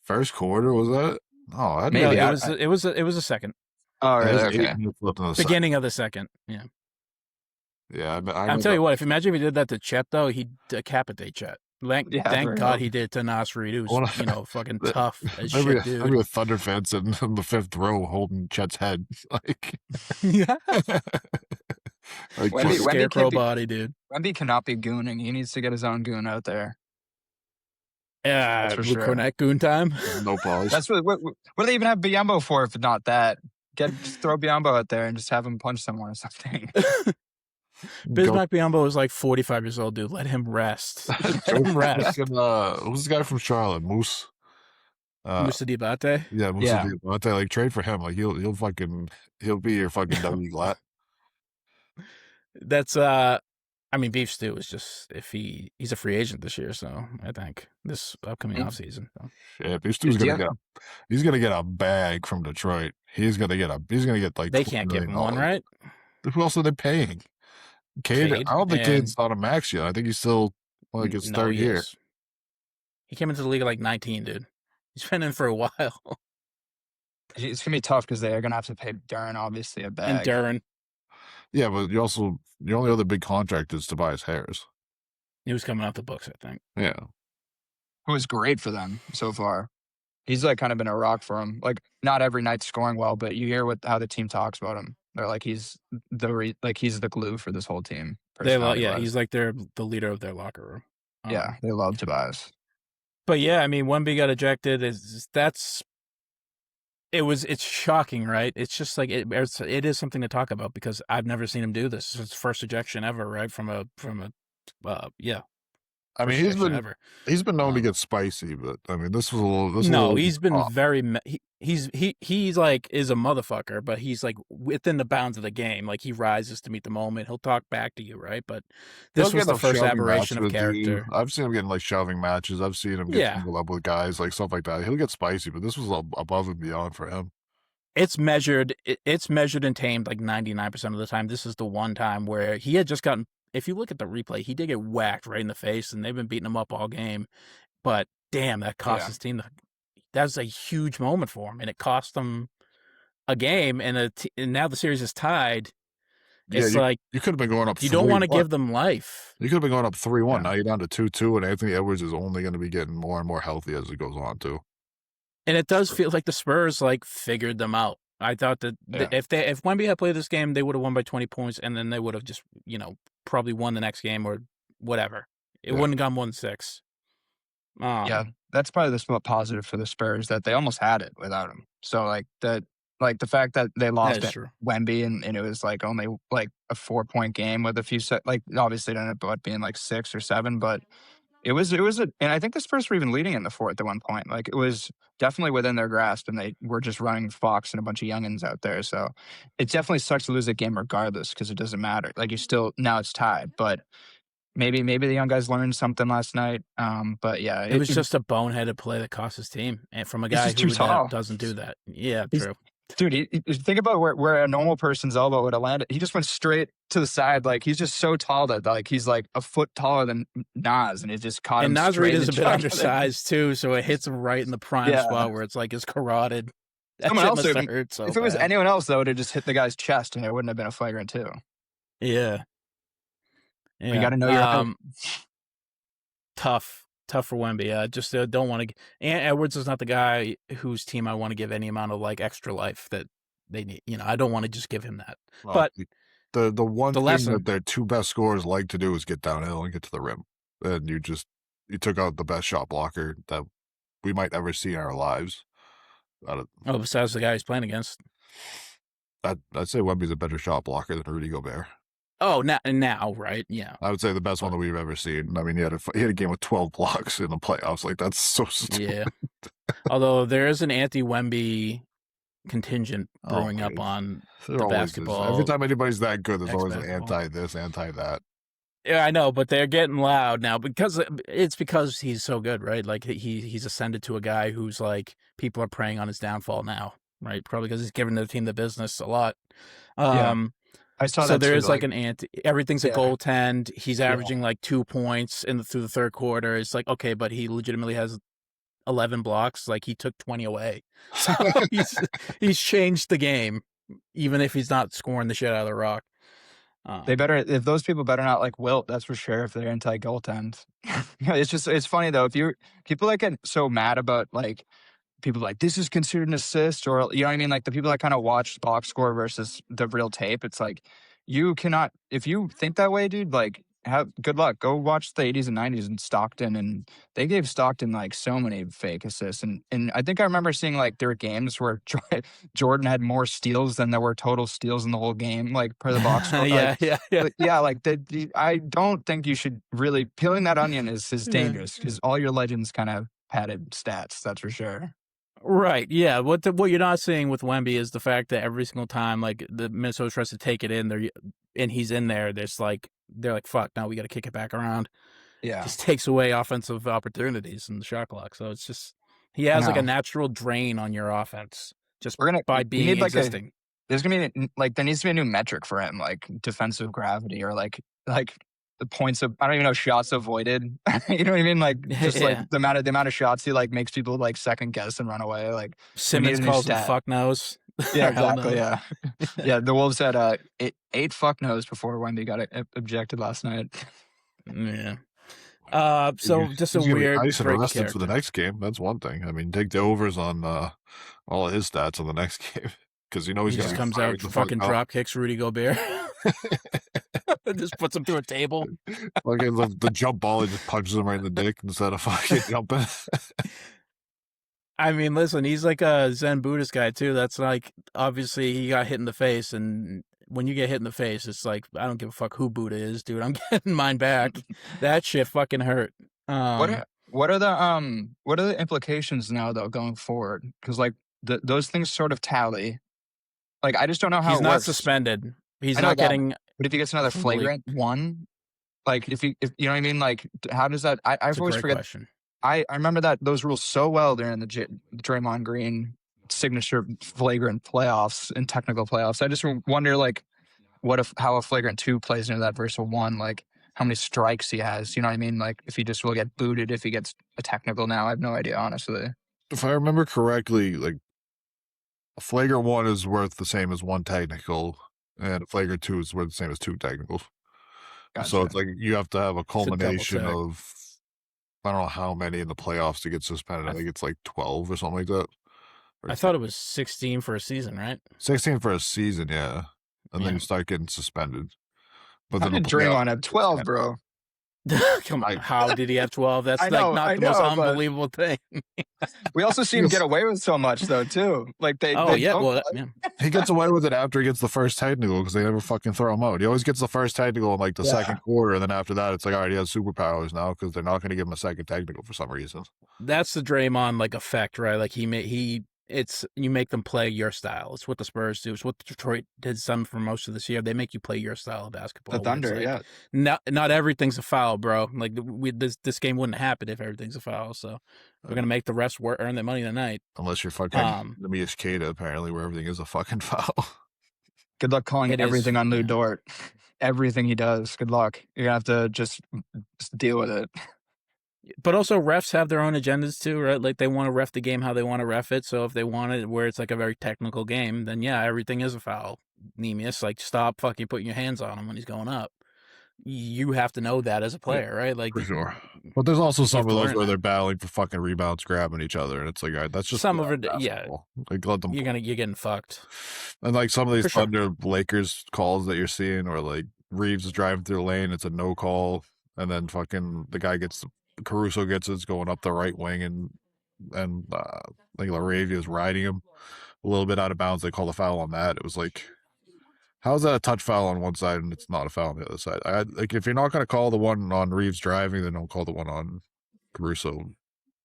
First quarter was that? Oh, maybe it was a second. Oh, really? Okay. Beginning of the second. Yeah. Yeah, I'm telling you what. Imagine if he did that to Chet, though, he'd decapitate Chet. Thank God he did it to Nas Reed, who's fucking tough as shit, dude. I'd be a Thunder fan sitting in the 5th row holding Chet's head, like yeah, like Wemby scarecrow body, dude. Wemby cannot be gooning. He needs to get his own goon out there. Yeah, Blue Cornet goon time. No pause. That's what do they even have Biyombo for if not that? Just throw Biyombo out there and just have him punch someone or something. Bismack Biyombo is like 45 years old, dude. Let him rest. Let him rest. Who's the guy from Charlotte? Moussa Dybantsa? Yeah, Dybantsa. Like, trade for him. Like, he'll be your fucking W Glatt. That's Beef Stew is just he's a free agent this year, so I think this upcoming offseason. So. Yeah, Beef Stew's he's gonna get a bag from Detroit. He's gonna get like they can't give him one, right? Who else are they paying? Cade? I don't think Cade's on a max yet. I think he's still like his third year. He came into the league at like 19, dude. He's been in for a while. It's gonna be tough because they are gonna have to pay Duren obviously a bag. And Duren. Yeah, but your only other big contract is Tobias Harris. He was coming off the books, I think. Yeah. Who was great for them so far. He's like kind of been a rock for him. Like, not every night scoring well, but you hear how the team talks about him. They're like he's the glue for this whole team. He's like the leader of their locker room. Yeah, they love Tobias. But yeah, I mean, Wemby got ejected. It's shocking, right? It's just like it is something to talk about because I've never seen him do this. It's his first ejection ever, right? From a I mean, he's been known to get spicy, but I mean, this was a little. He's been very. He's like is a motherfucker, but he's like within the bounds of the game. Like, he rises to meet the moment. He'll talk back to you, right? But this was the first aberration of character. I've seen him getting like shoving matches. I've seen him get tangled up with guys, like stuff like that. He'll get spicy, but this was above and beyond for him. It's measured. It's measured and tamed like 99% of the time. This is the one time where he had just gotten. If you look at the replay, he did get whacked right in the face, and they've been beating him up all game. But damn, that cost his team. That was a huge moment for him, and it cost them a game. And now the series is tied. It's like you could have been going up. You don't want to give them life. You could have been going up 3-1. Yeah. Now you're down to 2-2, and Anthony Edwards is only going to be getting more and more healthy as it goes on too. And it does feel like the Spurs like figured them out. I thought that if Wemby had played this game, they would have won by 20 points, and then they would have just probably won the next game or whatever. It wouldn't have gone more than 6. Yeah, that's probably the positive for the Spurs, that they almost had it without him. So the fact that they lost Wemby and it was like only like a 4-point game with a few obviously it ended up being like 6 or 7, but it was and I think the Spurs were even leading in the 4th at one point. Like, it was definitely within their grasp, and they were just running Fox and a bunch of youngins out there. So it definitely sucks to lose a game regardless, because it doesn't matter. Like, now it's tied, but maybe the young guys learned something last night. But yeah, it was just a boneheaded play that cost his team, and from a guy who doesn't do that. Yeah, true. Dude, think about where a normal person's elbow would have landed. He just went straight to the side. Like, he's just so tall that like he's like a foot taller than Nas, and it just caught him. And Nas Reed is a bit undersized too, so it hits him right in the prime spot where it's like his carotid. That shit must have hurt so if it was anyone else, though, it would have just hit the guy's chest, and it wouldn't have been a flagrant 2. Yeah. You got to know your tough for Wemby. I just don't want to. And Edwards is not the guy whose team I want to give any amount of like extra life that they need. I don't want to just give him that. Well, but the one thing that their 2 best scorers like to do is get downhill and get to the rim, and you took out the best shot blocker that we might ever see in our lives. Besides the guy he's playing against. I'd say Wemby's a better shot blocker than Rudy Gobert. Oh, now, right? Yeah. I would say the best one that we've ever seen. I mean, he had a game with 12 blocks in the playoffs. Like, that's so stupid. Yeah. Although there is an anti-Wemby contingent brewing up on the basketball. Every time anybody's that good, there's always an basketball. anti-this, anti-that. Yeah, I know, but they're getting loud now because he's so good, right? Like he's ascended to a guy who's like people are preying on his downfall now, right? Probably because he's giving the team the business a lot. I saw so that there too, is like an everything's a Yeah. goaltend. He's averaging like 2 points through the third quarter. It's like, okay, but he legitimately has 11 blocks. Like he took 20 away. So he's changed the game, even if he's not scoring the shit out of the rock. They better, if those people better not like wilt, that's for sure, if they're anti-goaltend. It's funny though, if people like get so mad about like people like this is considered an assist, or you know what I mean, like the people that kind of watch box score versus the real tape, it's like you cannot, if you think that way, dude, like have good luck. Go watch the 80s and 90s in Stockton, and they gave Stockton like so many fake assists, and I think I remember seeing like there were games where Jordan had more steals than there were total steals in the whole game, like per the box score. yeah. Like I don't think you should really, peeling that onion is dangerous, because all your legends kind of padded stats, that's for sure. Right, yeah. What you're not seeing with Wemby is the fact that every single time, like the Minnesota tries to take it in there, and he's in there, they're like, fuck, now we got to kick it back around. Yeah, Just takes away offensive opportunities in the shot clock. So it's just he has like a natural drain on your offense just by being existing. There's gonna be like there needs to be a new metric for him, like defensive gravity, or like the points of, I don't even know, shots avoided. You know what I mean? Like just like the amount of shots he like makes people like second guess and run away. Like Simmons calls him fuck nose. Yeah, exactly. Yeah, yeah. The Wolves had 8 fuck nose before Wemby got ejected last night. Yeah. So just a weird nice and break arrested character for the next game. That's one thing. I mean, take the overs on all of his stats on the next game, because you know he just comes out fucking drop kicks Rudy Gobert. Just puts him through a table. Like the jump ball, he just punches him right in the dick instead of fucking jumping. I mean, listen, he's like a Zen Buddhist guy too. That's like, obviously he got hit in the face, and when you get hit in the face, it's like, I don't give a fuck who Buddha is, dude. I'm getting mine back. That shit fucking hurt. What are the implications now though going forward? Because like those things sort of tally. Like I just don't know how he's it not works. Suspended. He's not getting. But if he gets another flagrant one, like if you know what I mean, like how does that? I always forget. Question. I remember those rules so well during the Draymond Green signature flagrant playoffs and technical playoffs. I just wonder like how a flagrant 2 plays into that versus a 1, like how many strikes he has. You know what I mean? Like if he just will get booted if he gets a technical now. I have no idea, honestly. If I remember correctly, like a flagrant 1 is worth the same as 1 technical, and a flagrant 2 is worth the same as 2 technicals. Gotcha. So it's like you have to have a culmination of, I don't know how many in the playoffs to get suspended. I think it's like 12 or something like that. I thought it was 16 for a season, right? 16 for a season, yeah. And then you start getting suspended. But how did Draymond have 12, bro? Come on, how did he have 12? That's not the most unbelievable thing. We also see him get away with so much, though, too. Like he gets away with it after he gets the first technical, because they never fucking throw him out. He always gets the first technical in like the second quarter, and then after that, it's like, all right, he has superpowers now, because they're not going to give him a second technical for some reason. That's the Draymond like effect, right? Like you make them play your style. It's what the Spurs do. It's what Detroit did some for most of this year. They make you play your style of basketball. The Thunder, like, Not everything's a foul, bro. Like this game wouldn't happen if everything's a foul. So we're gonna make the refs earn their money tonight. Unless you're fucking Namias Keita, apparently, where everything is a fucking foul. Good luck calling everything on Lou Dort. Everything he does. Good luck. You're gonna have to just deal with it. But also refs have their own agendas too, right? Like they want to ref the game how they want to ref it. So if they want it where it's like a very technical game, then yeah, everything is a foul. Nemius, like stop fucking putting your hands on him when he's going up. You have to know that as a player, right? Like for sure. But there's also some of those where they're battling for fucking rebounds, grabbing each other, and it's like, all right, that's just some of it. Yeah, like let them. You're getting fucked. And like some of these Thunder Lakers calls that you're seeing, or like Reeves is driving through the lane, it's a no call, and then fucking the guy gets. Caruso gets it's going up the right wing, and like LaRavia is riding him. a little bit out of bounds. They called a foul on that. It was like, how is that a touch foul on one side and it's not a foul on the other side? Like, if you're not going to call the one on Reeves driving, then don't call the one on Caruso.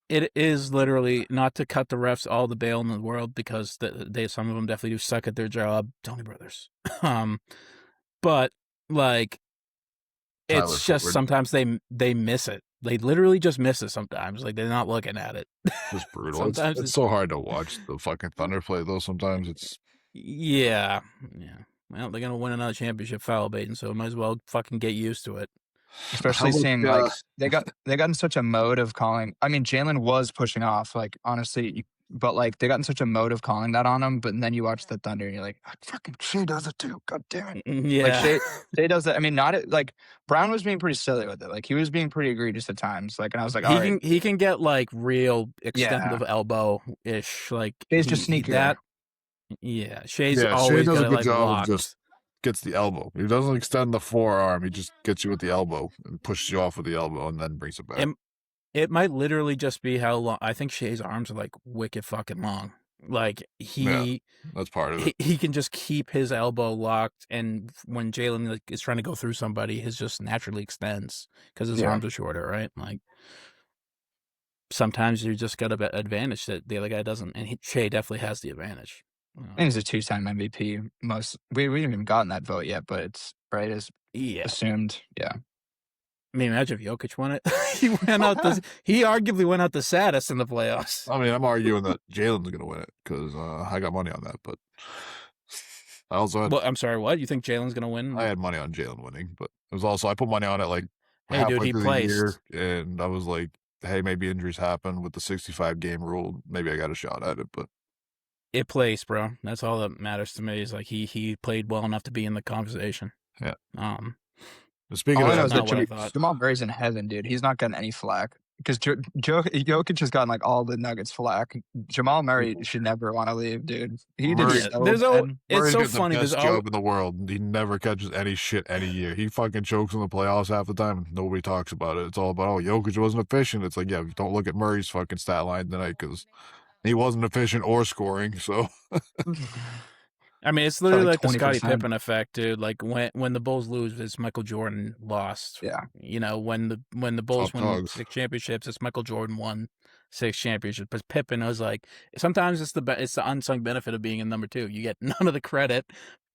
It is literally not to cut the refs all the bail in the world, because some of them definitely do suck at their job. Tony Brothers. But like, Tyler it's just Ford. sometimes they miss it. They literally just miss it sometimes. Like, they're not looking at it. It's brutal. Sometimes it's so hard to watch the fucking Thunder play, though. Sometimes it's yeah. Well, they're gonna win another championship foul baiting, so might as well fucking get used to it. Especially seeing like they got in such a mode of calling. I mean, Jalen was pushing off, like, honestly, but like they got in such a mode of calling that on him. But then you watch the Thunder and you're like, fucking Shea does it too. God damn it. Yeah. Like Shea does that. I mean, not like Brown was being pretty silly with it. Like, he was being pretty egregious at times. Like, and I was like, he can get like real extent of elbow ish. Like, Shea's just sneakier. Shea does a good like, job locked. of just gets the elbow. He doesn't extend the forearm. He just gets you with the elbow and pushes you off with the elbow and then brings it back. It might literally just be how long. I think Shea's arms are like wicked fucking long. Like, that's part of it. He can just keep his elbow locked, and when Jalen like is trying to go through somebody, his just naturally extends because his arms are shorter, right? Like, sometimes you just got an advantage that the other guy doesn't, and Shea definitely has the advantage. And he's a 2-time MVP. We haven't even gotten that vote yet, but it's right as assumed. Yeah. I mean, imagine if Jokic won it. He arguably went out the saddest in the playoffs. I mean, I'm arguing that Jalen's going to win it because I got money on that, but I also had, I'm sorry, what? You think Jalen's going to win? I had money on Jalen winning, but it was also, I put money on it like hey, dude, he placed. Year, and I was like, hey, maybe injuries happen with the 65 game rule. Maybe I got a shot at it, but it placed, bro. That's all that matters to me. Is like he played well enough to be in the conversation. Yeah. Speaking of that, Jamal Murray's in heaven, dude. He's not getting any flack because Jokic has gotten like all the Nuggets flack. Jamal Murray should never want to leave, dude. He did. It's so funny. The best job in the world. He never catches any shit any year. He fucking chokes in the playoffs half the time, and nobody talks about it. It's all about Jokic wasn't efficient. It's like, yeah, don't look at Murray's fucking stat line tonight because he wasn't efficient or scoring. So. I mean, it's literally like the Scottie Pippen effect, dude. Like, when the Bulls lose, it's Michael Jordan lost. Yeah. You know, when the Bulls win 6 championships, it's Michael Jordan won 6 championships. But Pippen was like, sometimes it's the unsung benefit of being in number 2. You get none of the credit,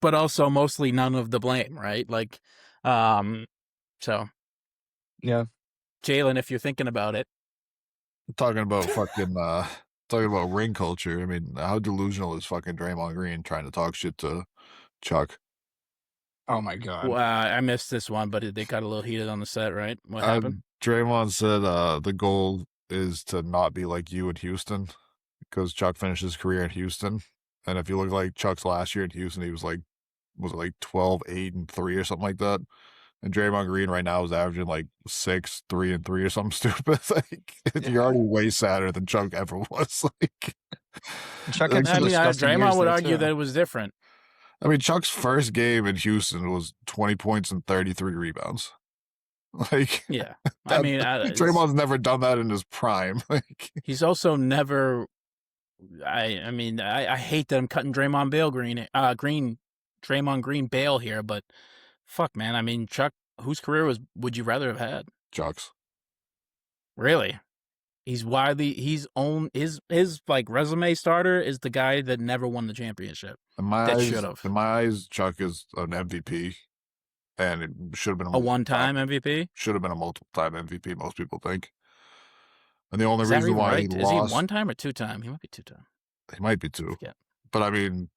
but also mostly none of the blame, right? Like, so. Yeah. Jalen, if you're thinking about it. Talking about fucking talking about ring culture. I mean, how delusional is fucking Draymond Green trying to talk shit to Chuck? Oh my god! Well, I missed this one, but they got a little heated on the set, right? What happened? Draymond said the goal is to not be like you in Houston because Chuck finished his career in Houston, and if you look like Chuck's last year in Houston, he was like 12, 8, and 3 or something like that. And Draymond Green right now is averaging like 6, 3, and 3 or something stupid. Like, you're already way sadder than Chuck ever was. Like, Chuck, Draymond would argue that it was different. I mean, Chuck's first game in Houston was 20 points and 33 rebounds. Like, yeah, I mean, Draymond's never done that in his prime. Like, he's also never. I mean, I hate that I'm cutting Draymond Green bail here, but. Fuck, man. I mean, Chuck, whose career would you rather have had? Chuck's. Really? His like resume starter is the guy that never won the championship. In my eyes, Chuck is an MVP, and it should have been a one-time MVP. Should have been a multiple-time MVP. Most people think. And the only reason why he lost, is he 1-time or 2-time? He might be 2-time. He might be 2. But I mean,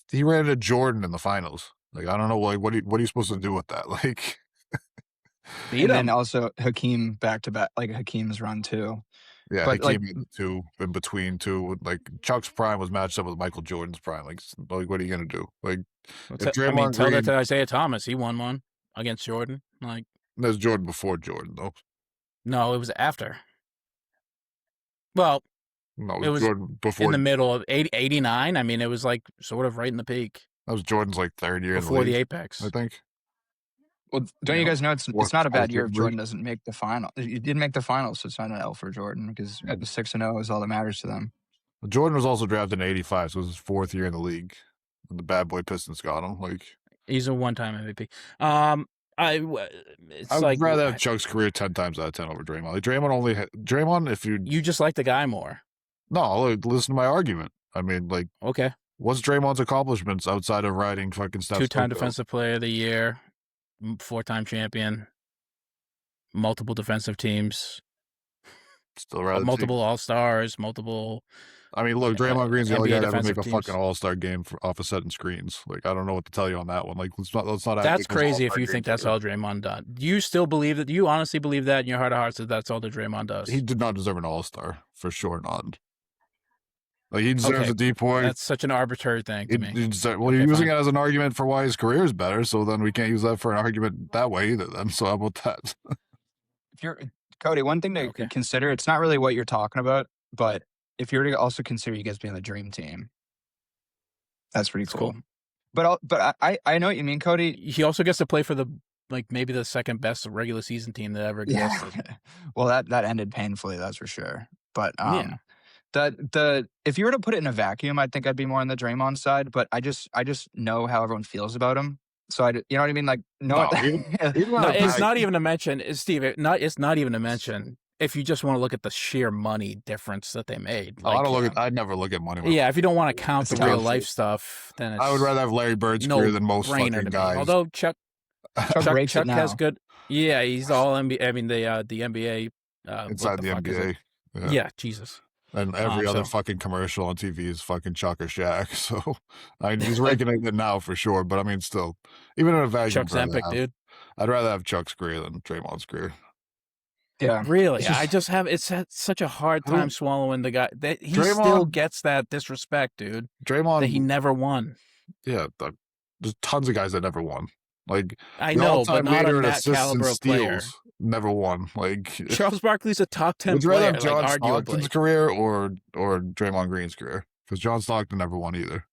he ran into Jordan in the finals. Like, I don't know, like, what are you supposed to do with that? Like, and then also Hakeem back-to-back, like Hakeem's run too. Yeah, but Hakeem had 2 in between 2. Like, Chuck's prime was matched up with Michael Jordan's prime. Like what are you gonna do? Like, tell that to Isaiah Thomas. He won one against Jordan. Like, there's Jordan before Jordan though. No, it was after. Well, no, it was Jordan before in the middle of 89. I mean, it was like sort of right in the peak. That was Jordan's like 3rd year before the apex, I think. Well, don't you guys know it's not a bad year if Jordan doesn't make the final? He didn't make the finals, so it's not an L for Jordan because at the 6-0 is all that matters to them. Jordan was also drafted in '85, so it was his 4th year in the league. And the bad boy Pistons got him. Like, he's a one-time MVP. I would rather have Chuck's career 10 times out of 10 over Draymond. Like, Draymond, if you just like the guy more. No, like, listen to my argument. I mean, like, okay, what's Draymond's accomplishments outside of riding fucking Steph? 2-time defensive player of the year, 4-time champion, multiple defensive teams, still rather multiple All-Stars, multiple. I mean, look, Draymond Green's the only guy to ever make a teams. fucking All-Star game off of setting screens. Like, I don't know what to tell you on that one. Like, let's not. That's crazy if you think that's all Draymond does. Do you still believe that? Do you honestly believe that in your heart of hearts that that's all that Draymond does? He did not deserve an All-Star, for sure not. Like, he deserves a DPOY. That's such an arbitrary thing to me. You're using it as an argument for why his career is better, so then we can't use that for an argument that way either then. So how about that? If you're Cody, one thing to consider, it's not really what you're talking about, but if you were to also consider you guys being the dream team, that's pretty cool. But I know what you mean, Cody. He also gets to play for maybe the second best regular season team that ever existed. Yeah. Well, that ended painfully, that's for sure. But the if you were to put it in a vacuum, I think I'd be more on the Draymond side. But I just know how everyone feels about him. So you know what I mean? Like, it's not even to mention, Steve. It's not even to mention if you just want to look at the sheer money difference that they made. I'd never look at money. Yeah, if you don't want to count the real life stuff, then I would rather have Larry Bird's career than most fucking guys. Although Chuck has good. Yeah, he's all NBA. I mean, the NBA inside the NBA. Yeah, Jesus. And every other fucking commercial on TV is fucking Chuck or Shaq. So I mean, he's ranking it now for sure. But I mean, still, even in a vacuum, Chuck's epic, dude. I'd rather have Chuck's career than Draymond's career. Yeah, really. I just have such a hard time swallowing the guy that he still gets that disrespect, dude. Draymond, that he never won. Yeah, there's tons of guys that never won. Like, I know, but not on that caliber of player. Never won. Like, Charles Barkley's a top 10 would you player. rather have John Stockton's career or Draymond Green's career? Because John Stockton never won either.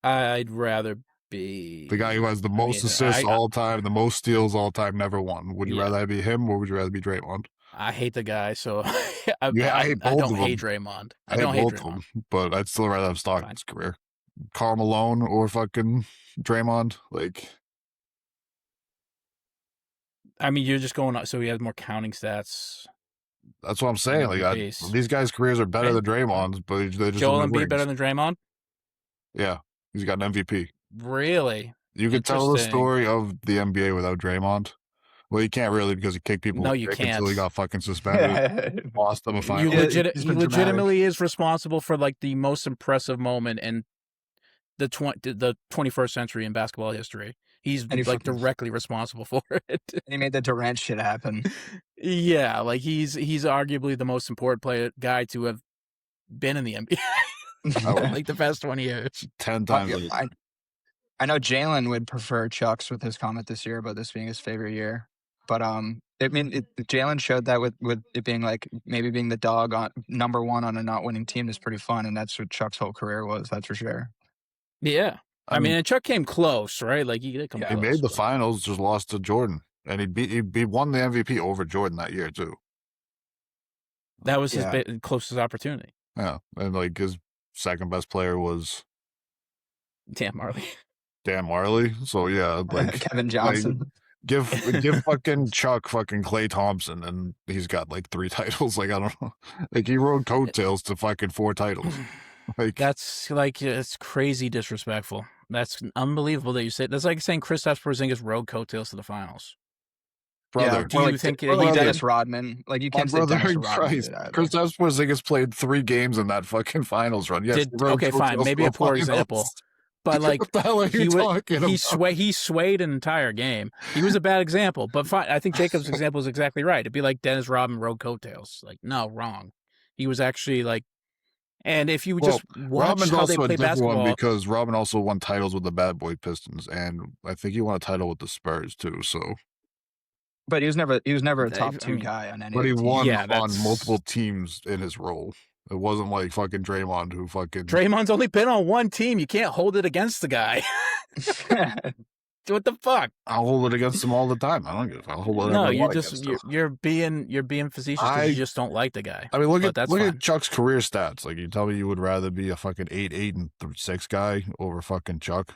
I'd rather be the guy who has the most assists all time, the most steals all time, never won. Would you rather be him or would you rather be Draymond? I hate the guy, so I hate both of them. hate Draymond. I don't hate both of them, but I'd still rather have Stockton's career. Karl Malone or fucking Draymond, like. I mean, you're just going up, so he has more counting stats. That's what I'm saying. Like, these guys' careers are better than Draymond's, but they just Joel Embiid better than Draymond? Yeah, he's got an MVP. Really? You could tell the story of the NBA without Draymond. Well, you can't really because he kicked people. No, you can't. Until he got fucking suspended. Lost them a final. He legitimately is responsible for like the most impressive moment in the 21st century in basketball history. He's like directly responsible for it. And he made the Durant shit happen. Yeah, like he's arguably the most important guy to have been in the NBA like the past 20 years. 10 times. I know Jalen would prefer Chuck's with his comment this year about this being his favorite year. But Jalen showed that with it being like maybe being the dog on number one on a not winning team is pretty fun, and that's what Chuck's whole career was. That's for sure. Yeah. I mean, and Chuck came close, right? Like he did come close. He made the finals, just lost to Jordan, and he won the MVP over Jordan that year too. That was his closest opportunity. Yeah, and like his second best player was Dan Marley. So yeah, like Kevin Johnson. Like, give fucking Chuck fucking Klay Thompson, and he's got like 3 titles. Like, I don't know, like he rode coattails to fucking 4 titles. Like, that's like, it's crazy disrespectful. That's unbelievable that you say. That's like saying Kristaps Porzingis rode coattails to the finals. Brother, do you think Dennis Rodman? Like, you can't say Dennis Rodman. Kristaps Porzingis played 3 games in that fucking finals run. Yes, okay, fine, maybe a poor example. But like, what the hell are you talking about? He swayed an entire game. He was a bad example, but fine. I think Jacob's example is exactly right. It'd be like Dennis Rodman rode coattails. Like, no, wrong. He was actually like, and if you just watch how they play basketball, because Rodman also won titles with the Bad Boy Pistons, and I think he won a title with the Spurs too. So, but he was never a top 2 guy on any. But he won on multiple teams in his role. It wasn't like fucking Draymond who fucking... Draymond's only been on 1 team. You can't hold it against the guy. What the fuck? I'll hold it against them all the time. I don't give. I'll hold whatever No, I you're want just against them. you're being facetious because you just don't like the guy. I mean, look But at Chuck's career stats. Like, you tell me you would rather be a fucking 8-8 and 6 guy over fucking Chuck?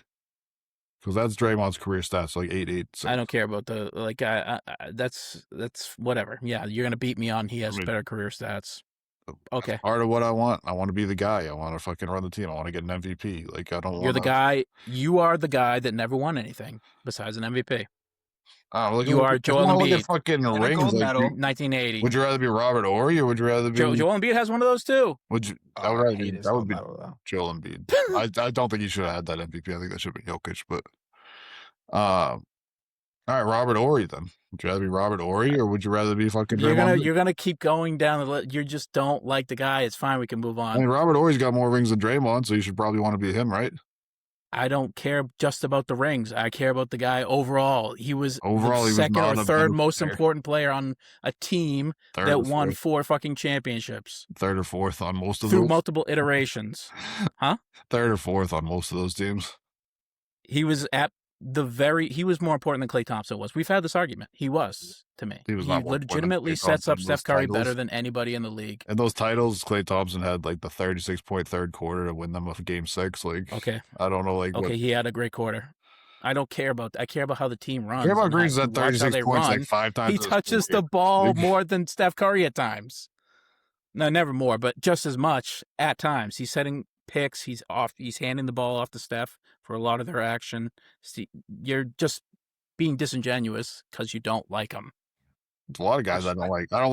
Because that's Draymond's career stats, like 8-8. I don't care about the like. That's whatever. Yeah, you're gonna beat me on. He has better career stats. Okay. Part of what I want. I want to be the guy. I want to fucking run the team. I want to get an MVP. Like, I don't want. You're the guy. You are the guy that never won anything besides an MVP. You are Joel Embiid. Fucking rings, gold medal. 1980. Would you rather be Robert Horry or would you rather be Joel Embiid has one of those too? Would you? That would be Joel Embiid. I don't think he should have had that MVP. I think that should be Jokic. But all right, Robert Horry then. Would you rather be Robert Horry or would you rather be fucking Draymond? You're gonna keep going down the list. You just don't like the guy. It's fine. We can move on. I mean, Robert Horry's got more rings than Draymond, so you should probably want to be him, right? I don't care just about the rings. I care about the guy overall. He was the second or third most important player on a team that won 4 fucking championships. Third or fourth on most of through those. multiple iterations. Huh? Third or fourth on most of those teams. He was he was more important than Klay Thompson was. We've had this argument. He was, to me. He legitimately sets up Steph Curry better than anybody in the league. And those titles, Klay Thompson had like the 36-point third quarter to win them with Game 6. Like, okay, I don't know, like, he had a great quarter. I don't care about. I care about how the team runs. Draymond Green's at 36 points like 5 times. He touches the ball more than Steph Curry at times. No, never more, but just as much at times. He's setting picks. He's handing the ball off to Steph for a lot of their action. You're just being disingenuous because you don't like him. There's a lot of guys I don't like. I don't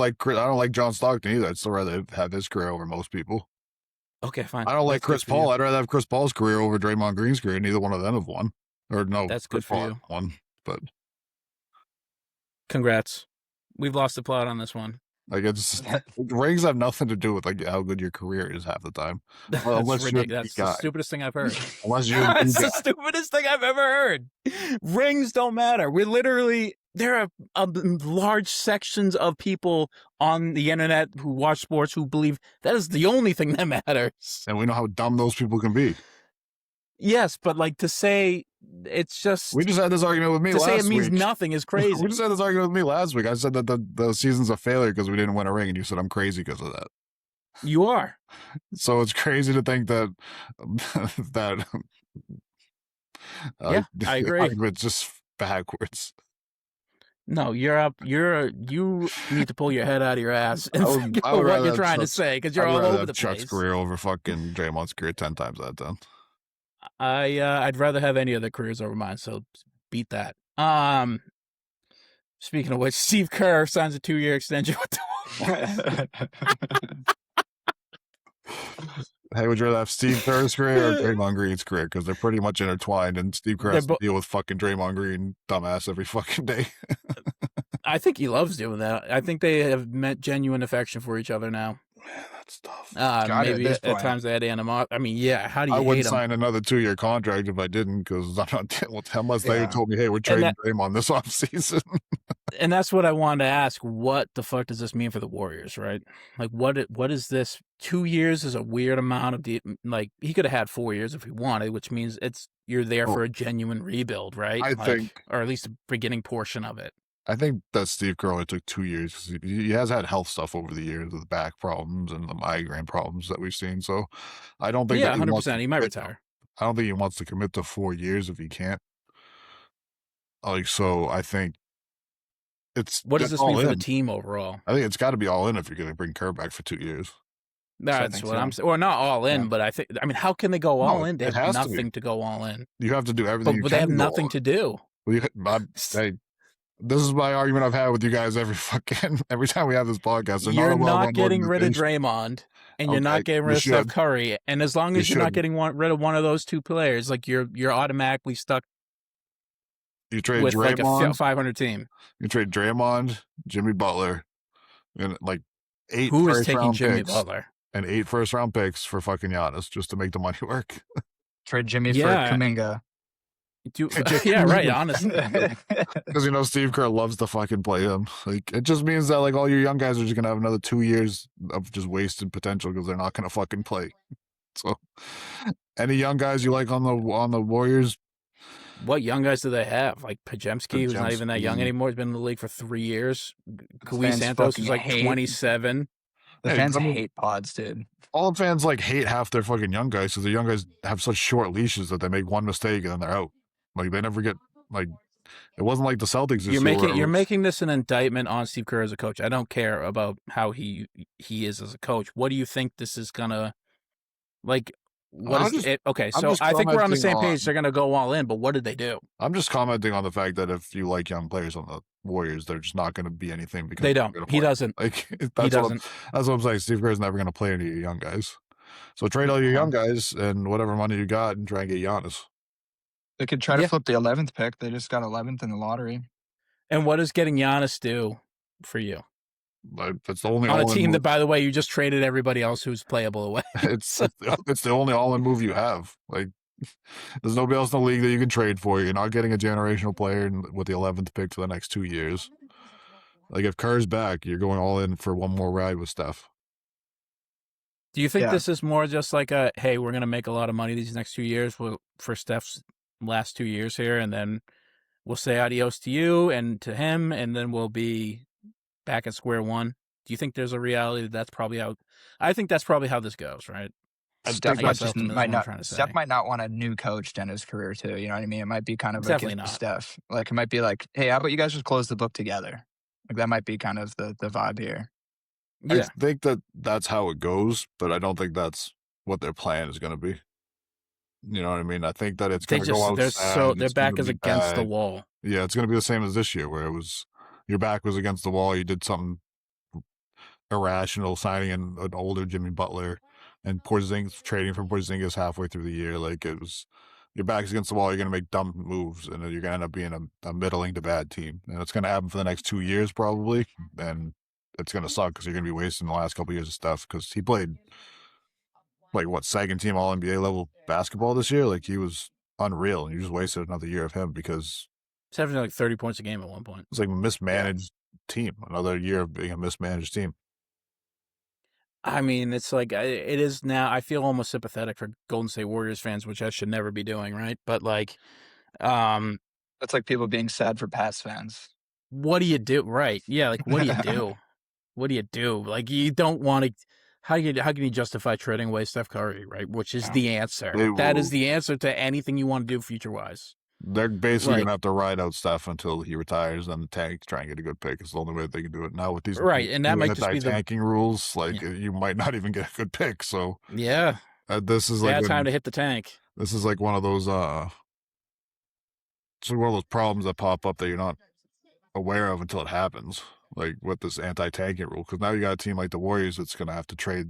like John Stockton either. I'd still rather have his career over most people. Okay, fine. I don't like Chris Paul. I'd rather have Chris Paul's career over Draymond Green's career. Neither one of them have won. Or no, that's good for you. Won, but congrats. We've lost the plot on this one. Like, it's rings have nothing to do with like how good your career is half the time. Well, that's ridiculous. That's the stupidest thing I've heard. That's the stupidest thing I've ever heard. Rings don't matter. There are large sections of people on the internet who watch sports who believe that is the only thing that matters. And we know how dumb those people can be. Yes, but like to say it's just... We just had this argument with me last week. To say it means nothing is crazy. We just had this argument with me last week. I said that the season's a failure because we didn't win a ring, and you said I'm crazy because of that. You are. So it's crazy to think that yeah, I agree. It's just backwards. No, you need to pull your head out of your ass and think about what you're trying to say because you're all over the place. Chuck's career over fucking Draymond's career 10 times out of 10. I'd rather have any other careers over mine, so beat that. Speaking of which, Steve Kerr signs a 2-year extension with the Hey, would you rather have Steve Kerr's career or Draymond Green's career? Because they're pretty much intertwined, and Steve Kerr has to deal with fucking Draymond Green dumbass every fucking day. I think he loves doing that. I think they have met genuine affection for each other now. Man, that's tough. Maybe at times they had animosity. I mean, yeah. How do you hate him? I wouldn't sign another 2-year contract if I didn't, because I'm not dealing with him unless they told me, "Hey, we're trading Draymond this offseason." And that's what I wanted to ask. What the fuck does this mean for the Warriors, right? Like, what is this? 2 years is a weird amount of like he could have had 4 years if he wanted, which means you're there for a genuine rebuild, right? I think, or at least a beginning portion of it. I think that Steve Kerr only took 2 years because he has had health stuff over the years with the back problems and the migraine problems that we've seen. So I don't think 100%. He might retire. I don't think he wants to commit to 4 years if he can't. Like, so I think what does this mean for the team overall? I think it's got to be all in if you're going to bring Kerr back for 2 years. That's what I'm saying. Or not all in, but I mean, how can they go all in? They have nothing to go all in. You have to do everything. But they have nothing to do. Hey, this is my argument I've had with you guys every time we have this podcast. You're not getting rid of Draymond, and you're not getting rid of Steph Curry. And as long as you're not getting rid of one of those two players, like you're automatically stuck. You trade with Draymond, like a 500 team. You trade Draymond, Jimmy Butler, and like 8 Who is taking first-round Jimmy picks, Butler? and 8 first-round picks for fucking Giannis just to make the money work. Trade Jimmy for Kuminga. Yeah, right. Honestly, because Steve Kerr loves to fucking play him. Like, it just means that like all your young guys are just gonna have another 2 years of just wasted potential because they're not gonna fucking play. So, any young guys you like on the Warriors? What young guys do they have? Like Pajemski, who's not even that young Pajemski. anymore. He's been in the league for 3 years. Kawhi fans Santos, fucking who's like hate- 27. The Hey, fans I mean- hate pods, dude. All the fans like hate half their fucking young guys because the young guys have such short leashes that they make one mistake and then they're out. Like they never get like. It wasn't like the Celtics this You're year. making making this an indictment on Steve Kerr as a coach. I don't care about how he is as a coach. What do you think this is gonna like? What I'm is it? Okay, I'm so just I think we're on the commenting same on- page. They're gonna go all in, but what did they do? I'm just commenting on the fact that if you like young players on the Warriors, they're just not going to be anything because They they're don't. gonna He play. doesn't. Like He that's doesn't. what I'm saying. Steve Kerr's never going to play any of your young guys. So trade all your young guys and whatever money you got and try and get Giannis. They could try to Yeah. flip the 11th pick. They just got 11th in the lottery. And what does getting Giannis do for you Like that's the only on a all-in team move. that, by the way, you just traded everybody else who's playable away? It's the only all-in move you have. Like there's nobody else in the league that you can trade for. You're not getting a generational player with the 11th pick for the next 2 years. Like if Kerr's back, you're going all in for one more ride with Steph. Do you think Yeah. this is more just like a, hey, we're going to make a lot of money these next 2 years for Steph's last 2 years here, and then we'll say adios to you and to him, and then we'll be back at square one? Do you think there's a reality that's probably how? I think that's probably how this goes, right? Steph I might guess just ultimately is might what I'm not. trying to say. Steph might not want a new coach to end his career too. You know what I mean? It might be kind of like Definitely not. Steph. Like it might be like, hey, how about you guys just close the book together? Like that might be kind of the vibe here. Yeah, I think that's how it goes, but I don't think that's what their plan is going to be. You know what I mean? I think that it's they going to go out they're sad, their it's back gonna is be against the bad. wall. Yeah, it's going to be the same as this year, where it was your back was against the wall. You did something irrational, signing an older Jimmy Butler and Porzingis, trading for Porzingis halfway through the year. Like it was, your back's against the wall. You're going to make dumb moves, and you're going to end up being a middling to bad team. And it's going to happen for the next 2 years probably, and it's going to suck because you're going to be wasting the last couple of years of stuff. Because he played like what, second team All NBA level basketball this year. Like he was unreal, and you just wasted another year of him because He's averaging like 30 points a game at one point. it's like a mismanaged team. Another year of being a mismanaged team. I mean, it's like it is now. I feel almost sympathetic for Golden State Warriors fans, which I should never be doing, right? But like, That's like people being sad for Pats fans. what do you do? Right? Yeah, like what do you do? What do you do? Like you don't want to. How can you justify trading away Steph Curry, right? Which is Yeah. the answer. They That will- is the answer to anything you want to do future wise. They're basically Like- gonna have to ride out Steph until he retires, and the tank try and get a good pick. It's the only way they can do it now with these Right, and that new might just be the- tanking rules. Like you might not even get a good pick. So Yeah, this is like time to hit the tank. this is like one of those it's like one of those problems that pop up that you're not aware of until it happens. Like with this anti-tanking rule, because now you got a team like the Warriors that's going to have to trade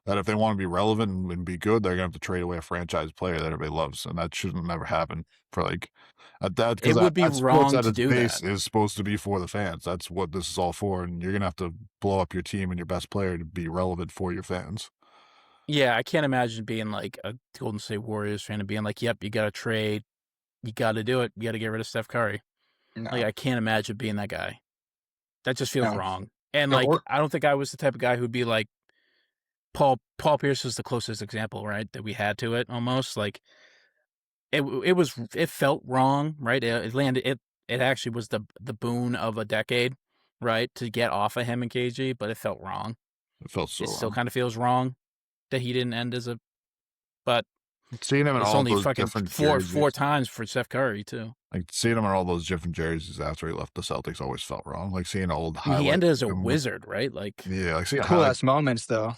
that if they want to be relevant and be good, they're going to have to trade away a franchise player that everybody loves, and that shouldn't never happen. For like that, It would be that's wrong sports at to its do base that. is supposed to be for the fans. That's what this is all for, and you're going to have to blow up your team and your best player to be relevant for your fans. Yeah, I can't imagine being like a Golden State Warriors fan and being like, "Yep, you got to trade, you got to do it, you got to get rid of Steph Curry." No. Like I can't imagine being that guy. That just feels No. wrong. And No, like or- I don't think I was the type of guy who'd be like Paul Pierce is the closest example, right? That we had to it almost. Like it felt wrong, right? It landed it actually was the boon of a decade, right? To get off of him and KG, but it felt wrong. It felt so It still wrong. kind of feels wrong that he didn't end as a but Seeing him in it's all only those fucking different four jerseys, times for Steph Curry too. like seeing him in all those different jerseys after he left the Celtics always felt wrong. Like seeing old I mean, highlights. he ended as a of him with- wizard, right? Like Yeah, like seeing Cool highlights ass moments though.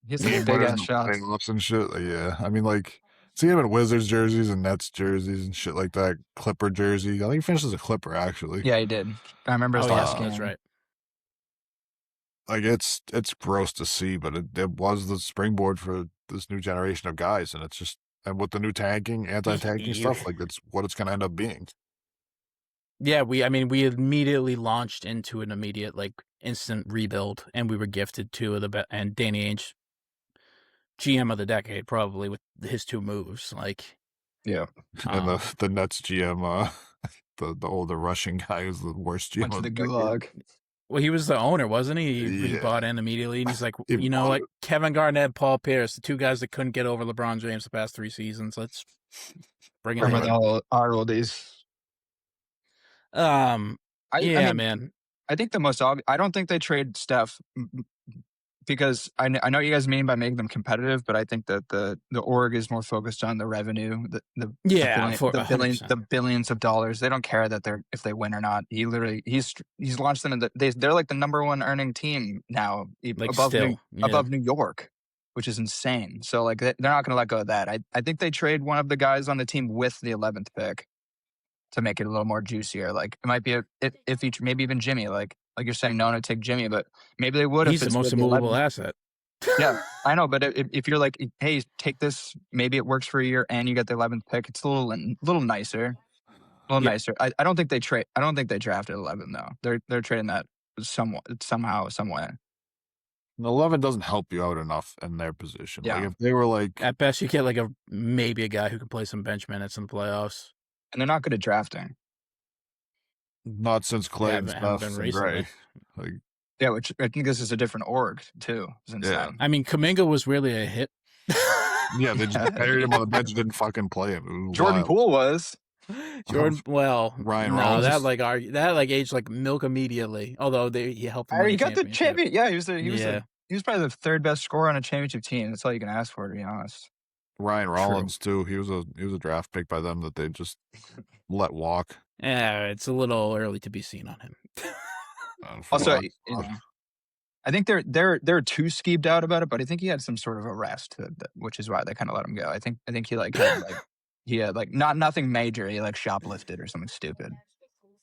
He has of some him big wearing ass the shots. playoffs and shit. Like, yeah, I mean, like seeing him in Wizards jerseys and Nets jerseys and shit like that. Clipper jersey. I think he finished as a Clipper actually. Yeah, he did. I remember his oh yeah, last game. that's right. Like it's gross to see, but it was the springboard for this new generation of guys, and it's just and with the new anti-tanking stuff, like that's what it's gonna end up being. Yeah, we immediately launched into an immediate like instant rebuild, and we were gifted two of the and Danny Ainge, GM of the decade, probably with his two moves. Like, Yeah. And the Nets GM, the older Russian guy who's the worst GM Went to of the decade. gulag. well, he was the owner, wasn't he? He Yeah. bought in immediately, and he's like, He you know, bought like it. Kevin Garnett, Paul Pierce, the two guys that couldn't get over LeBron James the past 3 seasons. Let's Bring it From in. all our oldies. I mean, man. I think the most obvious. I don't think they trade Steph because I know you guys mean by making them competitive, but I think that the org is more focused on the revenue, the billions of dollars. They don't care that if they win or not. He's launched them they're like the number one earning team now, Like above still, New York, which is insane. So like they're not going to let go of that. I think they trade one of the guys on the team with the 11th pick to make it a little more juicier. Like it might be if each, maybe even Jimmy, like you're saying, no one would take Jimmy, but maybe they would. He's if it's the most immovable asset. Yeah, I know, but if you're like, hey, take this, maybe it works for a year, and you get the 11th pick, it's a little nicer, nicer. I don't think they trade. I don't think they drafted 11 though. They're trading that somehow, some way. 11 doesn't help you out enough in their position. Yeah. Like if they were like, at best, you get like maybe a guy who can play some bench minutes in the playoffs. And they're not good at drafting. Not since Clay and haven't Steph been and Gray. recently. Like, yeah, which I think this is a different org too. It's insane. Yeah. I mean, Kuminga was really a hit. Yeah, they just buried him on the bench, didn't fucking play him. Jordan Poole was. Jordan, well, Ryan no, Rollins. that aged like milk immediately. Although he helped them win He the got the champion. Yeah, he was probably the third best scorer on a championship team. That's all you can ask for, to be honest. Ryan Rollins too. He was a draft pick by them that they just let walk. Yeah, it's a little early to be seen on him. Also, I think they're too skeeved out about it, but I think he had some sort of arrest, which is why they kind of let him go. I think he had nothing major. He like shoplifted or something stupid.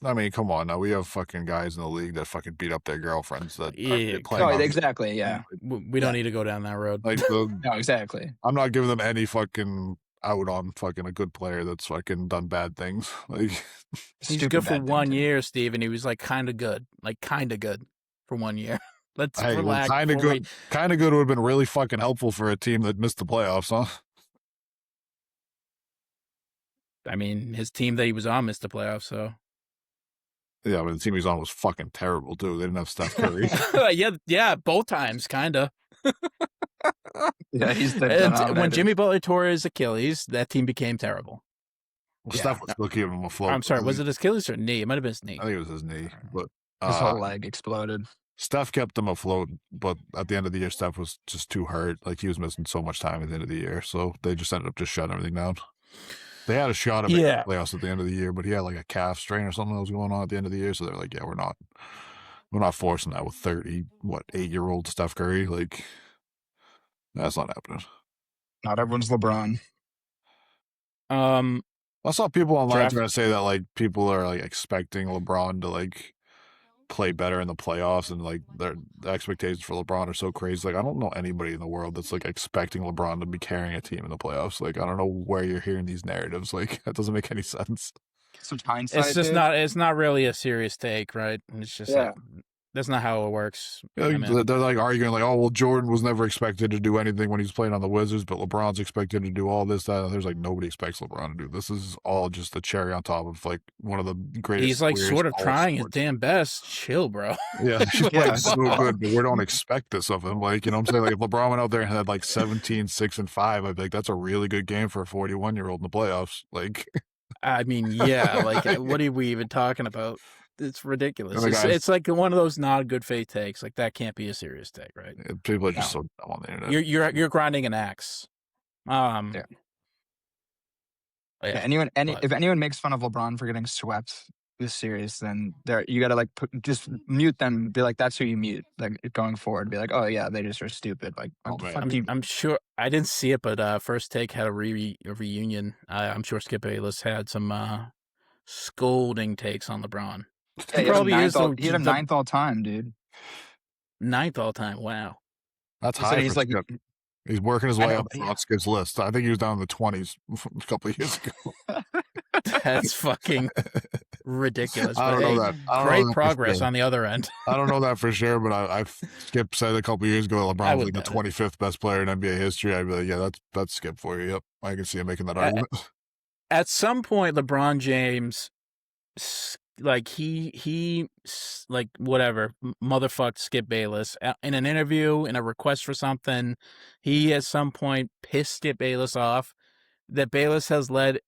I mean, come on now. We have fucking guys in the league that fucking beat up their girlfriends that Yeah, exactly. Yeah, we don't need to go down that road. Like no, exactly. I'm not giving them any fucking out on fucking a good player that's fucking done bad things. Like he's good for 1 year, Steve, and he was like kind of good for 1 year. Let's relax. Kind of good would have been really fucking helpful for a team that missed the playoffs, huh? I mean, his team that he was on missed the playoffs, so. Yeah, but the team he was on was fucking terrible too. They didn't have Steph Curry. yeah, both times, kind of. Yeah, he's when Jimmy Butler tore his Achilles, that team became terrible. Well, Steph was still keeping him afloat. I'm sorry, was it his Achilles or knee? It might have been his knee. I think it was his knee, but his whole leg exploded. Steph kept him afloat, but at the end of the year, Steph was just too hurt. Like he was missing so much time at the end of the year, so they just ended up just shutting everything down. They had a shot at the playoffs at the end of the year, but he had like a calf strain or something that was going on at the end of the year. So they're like, yeah, we're not forcing that with 8-year-old Steph Curry. Like that's not happening. Not everyone's LeBron. I saw people online trying to say that like people are like expecting LeBron to like play better in the playoffs, and like the expectations for LeBron are so crazy. Like I don't know anybody in the world that's like expecting LeBron to be carrying a team in the playoffs. Like I don't know where you're hearing these narratives. Like that doesn't make any sense. Some hindsight. It's just it's not really a serious take, right? It's just like, that's not how it works. Yeah, they're like arguing like, oh well, Jordan was never expected to do anything when he's playing on the Wizards, but LeBron's expected to do all this, that. And there's like nobody expects LeBron to do this. Is all just the cherry on top of like one of the greatest. He's like sort of trying his damn best. Chill, bro. Yeah, he's playing so good, but we don't expect this of him. Like, you know what I'm saying? Like if LeBron went out there and had like 17, 6, and 5, I'd be like, that's a really good game for a 41-year-old in the playoffs. Like, I mean, yeah, like what are we even talking about? It's ridiculous. It's like one of those not good faith takes. Like that can't be a serious take, right? People are just so dumb on the internet. You're grinding an axe. If anyone makes fun of LeBron for getting swept this series, then you got to like just mute them. Be like, that's who you mute. Like going forward, be like, oh yeah, they just are stupid. Like I'm sure I didn't see it, but First Take had a reunion. I'm sure Skip Bayless had some scolding takes on LeBron. Yeah, he had a ninth all time, dude. 9th all time. Wow, that's high. He's like he's working his way up on Skip's list. I think he was down in the 20s a couple of years ago. That's fucking ridiculous. I don't know that. Great progress on the other end. I don't know that for sure, but I Skip said a couple of years ago LeBron was like the 25th best player in NBA history. I'd be like, yeah, that's Skip for you. Yep, I can see him making that argument. At some point, LeBron James, like he like whatever motherfucked Skip Bayless in an interview, in a request for something. He at some point pissed Skip Bayless off, that Bayless has led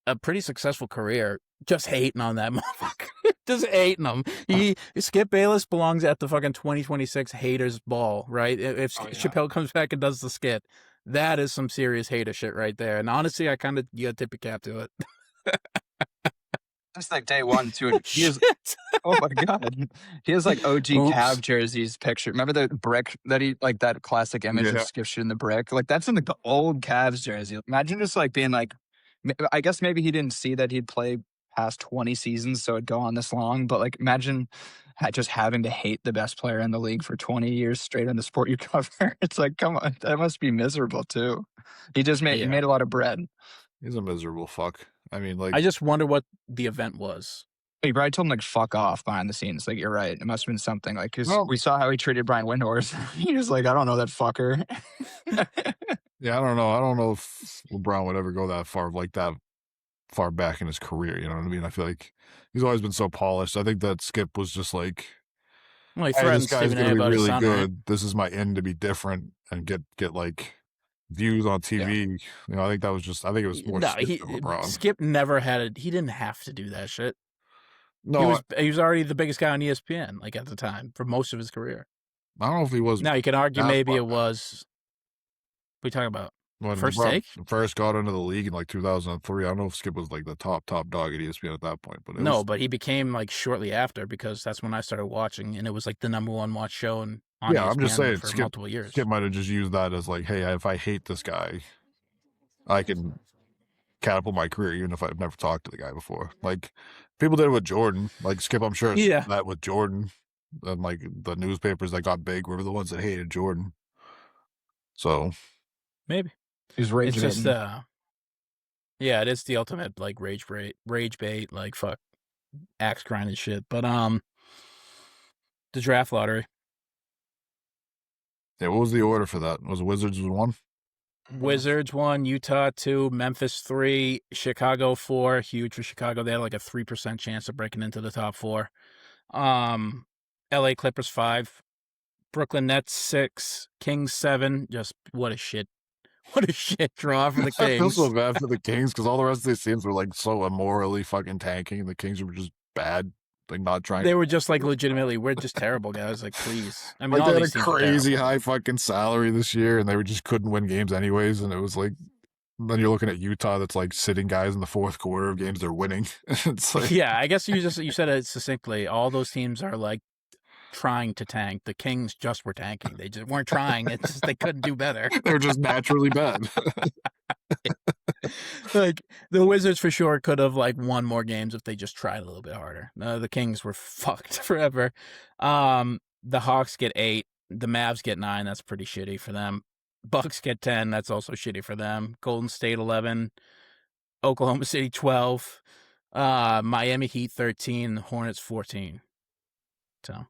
a pretty successful career just hating on that motherfucker. Just hating him. Skip Bayless belongs at the fucking 2026 haters ball, right? If Chappelle comes back and does the skit, that is some serious hater shit right there. And honestly, I kind of gotta tip your cap to it. That's like day one too. He is, oh my god, he has like OG Cav jerseys picture. Remember the brick that he like that classic image of Skip shooting the brick? Like that's in like the old Cavs jersey. Imagine just like being like, I guess maybe he didn't see that he'd play past 20 seasons, so it'd go on this long. But like, imagine just having to hate the best player in the league for 20 years straight on the sport you cover. It's like, come on, that must be miserable too. He just made a lot of bread. He's a miserable fuck. I mean, like, I just wonder what the event was. He probably told him like fuck off behind the scenes. Like you're right, it must have been something like because we saw how he treated Brian Windhorst. He was like, I don't know that fucker. Yeah, I don't know. I don't know if LeBron would ever go that far, like that far back in his career. You know what I mean? I feel like he's always been so polished. I think that Skip was just like, well, he hey, threatened this guy's Stephen gonna A. be about his really son, good. right? This is my end to be different and get like views on TV. You know, I think that was just. I think it was more Skip than LeBron. Skip never had it. He didn't have to do that shit. No, he was already the biggest guy on ESPN, like at the time, for most of his career. I don't know if he was. Now you can argue maybe it was. What are you talking about? When First LeBron Take? first got into the league in like 2003. I don't know if Skip was like the top dog at ESPN at that point, but but he became like shortly after because that's when I started watching, and it was like the number one watch show on yeah, ESPN I'm just saying, for multiple years. Skip might have just used that as like, hey, if I hate this guy, I can catapult my career even if I've never talked to the guy before. Like people did it with Jordan. Like Skip, I'm sure that with Jordan, and like the newspapers that got big were the ones that hated Jordan. So maybe he's rage. It's just yeah, it is the ultimate like rage bait, like fuck axe grinding shit. But the draft lottery. Yeah, what was the order for that? Was the Wizards 1? Wizards 1, Utah 2, Memphis 3, Chicago 4. Huge for Chicago. They had like a 3% chance of breaking into the top 4. LA Clippers 5, Brooklyn Nets 6, Kings 7. Just what a shit draw for the Kings. I feel so bad for the Kings because all the rest of these teams were like so immorally fucking tanking. The Kings were just bad. Like not trying. They were just like legitimately, we're just terrible guys. Like please, I mean, like all they had these a teams crazy high fucking salary this year, and they just couldn't win games anyways. And it was like, then you're looking at Utah that's like sitting guys in the fourth quarter of games they're winning. It's like, yeah, I guess you said it succinctly. All those teams are like trying to tank. The Kings just were tanking. They just weren't trying. It's just they couldn't do better. They're just naturally bad. Like the Wizards for sure could have like won more games if they just tried a little bit harder. The Kings were fucked forever. The Hawks get 8. The Mavs get 9. That's pretty shitty for them. Bucks get 10. That's also shitty for them. Golden State 11. Oklahoma City 12. Miami Heat 13. Hornets 14. So.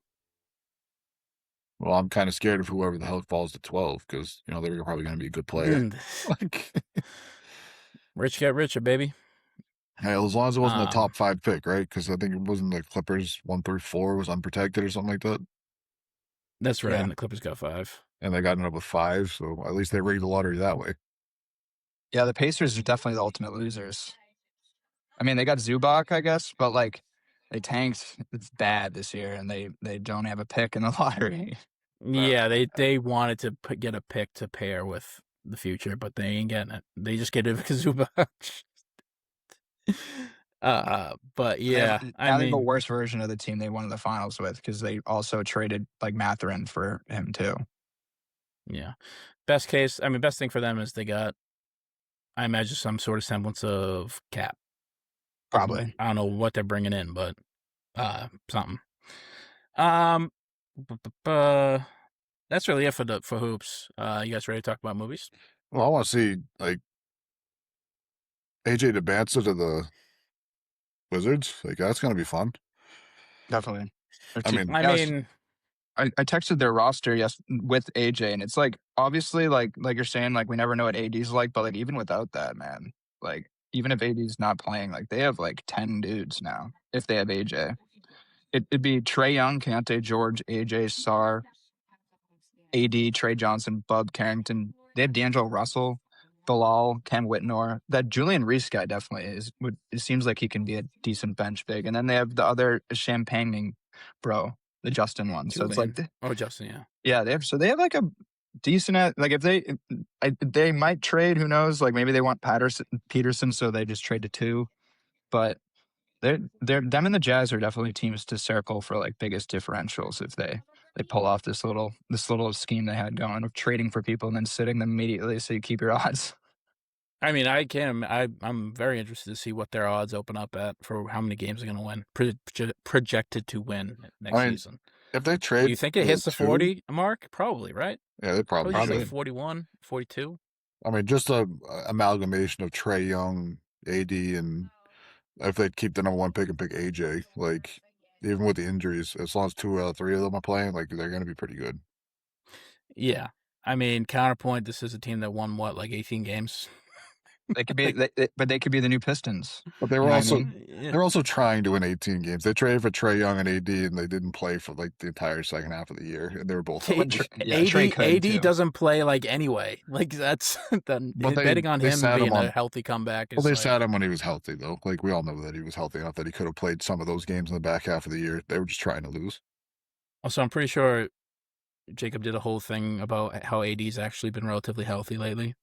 Well, I'm kind of scared of whoever the hell falls to 12 because, you know, they're probably going to be a good player. Rich get richer, baby. Hey, as long as it wasn't a top 5 pick, right? Because I think it wasn't the Clippers 1 through 4 was unprotected or something like that. That's right. Yeah. And the Clippers got 5. And they got up with 5, so at least they rigged the lottery that way. Yeah, the Pacers are definitely the ultimate losers. I mean, they got Zubac, I guess, but like they tanked. It's bad this year, and they don't have a pick in the lottery. Yeah, they wanted to get a pick to pair with the future, but they ain't getting it. They just get it because Zubac. But yeah, I mean, the worst version of the team they won in the finals with because they also traded like Mathurin for him too. Yeah, best thing for them is they got, I imagine, some sort of semblance of cap. Probably. I don't know what they're bringing in, but something. That's really it for hoops. You guys ready to talk about movies? Well, I want to see like AJ Dybantsa to the Wizards. Like that's gonna be fun. Definitely. I mean, I texted their roster with AJ, and it's like obviously like you're saying, like we never know what AD's like, but like even without that, man, like even if AD's not playing, like they have like 10 dudes now if they have AJ. It'd be Trae Young, Kante George, AJ Sarr, AD, Trey Johnson, Bub Carrington. They have D'Angelo Russell. Bilal, Ken Whitnor. That Julian Reese guy definitely is. It seems like he can be a decent bench big. And then they have the other Champagne bro, the Justin one. So it's like, Justin, yeah, they have like a decent like if they might trade. Who knows? Like maybe they want Peterson, so they just trade to 2. But them and the Jazz are definitely teams to circle for like biggest differentials if they pull off this little scheme they had going of trading for people and then sitting them immediately so you keep your odds. I mean, I'm very interested to see what their odds open up at for how many games they're going to win, projected to win next season. If they Do trade, you think it hits the 40 mark? Probably, right? Yeah, they probably should. Like 41, 42. I mean, just a amalgamation of Trae Young, AD, and if they keep the number 1 pick and pick AJ, like even with the injuries, as long as 2 out of 3 of them are playing, like they're going to be pretty good. Yeah, I mean, counterpoint. This is a team that won like 18 games. They could be, but they could be the new Pistons. But they were they're also trying to win 18 games. They traded for Trae Young and AD, and they didn't play for like the entire second half of the year, and they were both. AD doesn't play like anyway. Like that's betting on him being a healthy comeback. Well, they sat him when he was healthy, though. Like we all know that he was healthy enough that he could have played some of those games in the back half of the year. They were just trying to lose. Also, I'm pretty sure Jacob did a whole thing about how AD's actually been relatively healthy lately.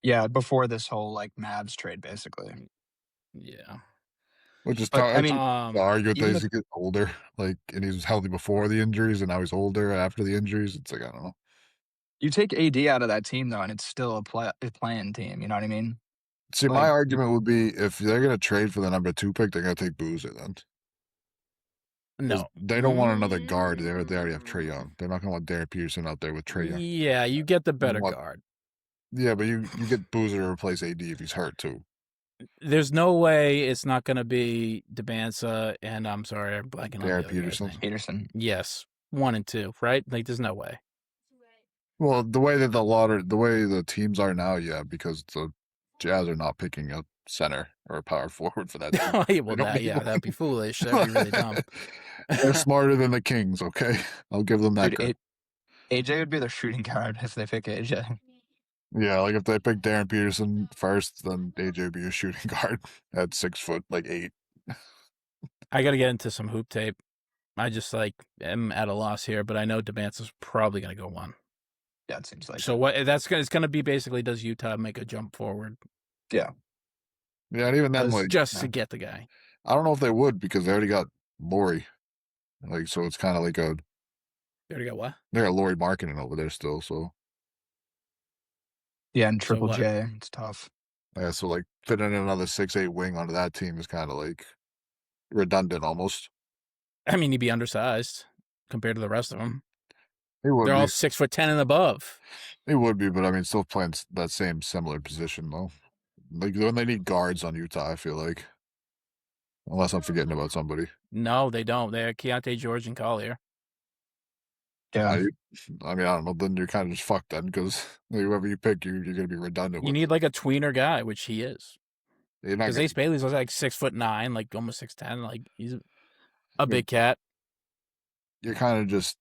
Yeah, before this whole like Mavs trade, basically. Yeah. Which is I mean, argue that he's getting older, like, and he was healthy before the injuries, and now he's older after the injuries. It's like I don't know. You take AD out of that team though, and it's still a playing team. You know what I mean? See, my argument would be if they're going to trade for the number 2 pick, they're going to take Boozer then. No, they don't want another guard. They already have Trae Young. They're not going to want Darren Peterson out there with Trae Young. Yeah, you get the better guard. Yeah, but you get Boozer to replace AD if he's hurt too. There's no way it's not going to be Dybantsa and I'm sorry, I'm blanking on Darren Peterson. Yes, 1 and 2, right? Like there's no way. Well, the way that the way the teams are now, yeah, because the Jazz are not picking a center or a power forward for that team. Well, that'd be foolish. That'd be really dumb. They're smarter than the Kings, okay? I'll give them that. AJ would be their shooting guard if they pick AJ. Yeah, like if they pick Darren Peterson first, then AJ would be your shooting guard at 6 foot, like 8. I got to get into some hoop tape. I just am at a loss here, but I know Dybantsa's probably going to go 1. Yeah, it seems like. So it's going to be basically, does Utah make a jump forward? Yeah. Yeah, and even then, just to get the guy. I don't know if they would because they already got Laurie. Like, so it's kind of like a. They already got what? They got Laurie marketing over there still, so. Yeah, and Triple J, it's tough. Yeah, so like fitting in another 6'8" wing onto that team is kind of like redundant almost. I mean, he'd be undersized compared to the rest of them. They're all 6'10" and above. He would be, but I mean, still playing that same similar position though. Like when they need guards on Utah, I feel like, unless I'm forgetting about somebody. No, they don't. They're Keontae George and Collier. Yeah. I mean, I don't know. Then you're kind of just fucked then because whoever you pick, you're going to be redundant. You need like a tweener guy, which he is. Because Ace Bailey's like 6'9", like almost 6'10". Like he's a big cat. You're kind of just.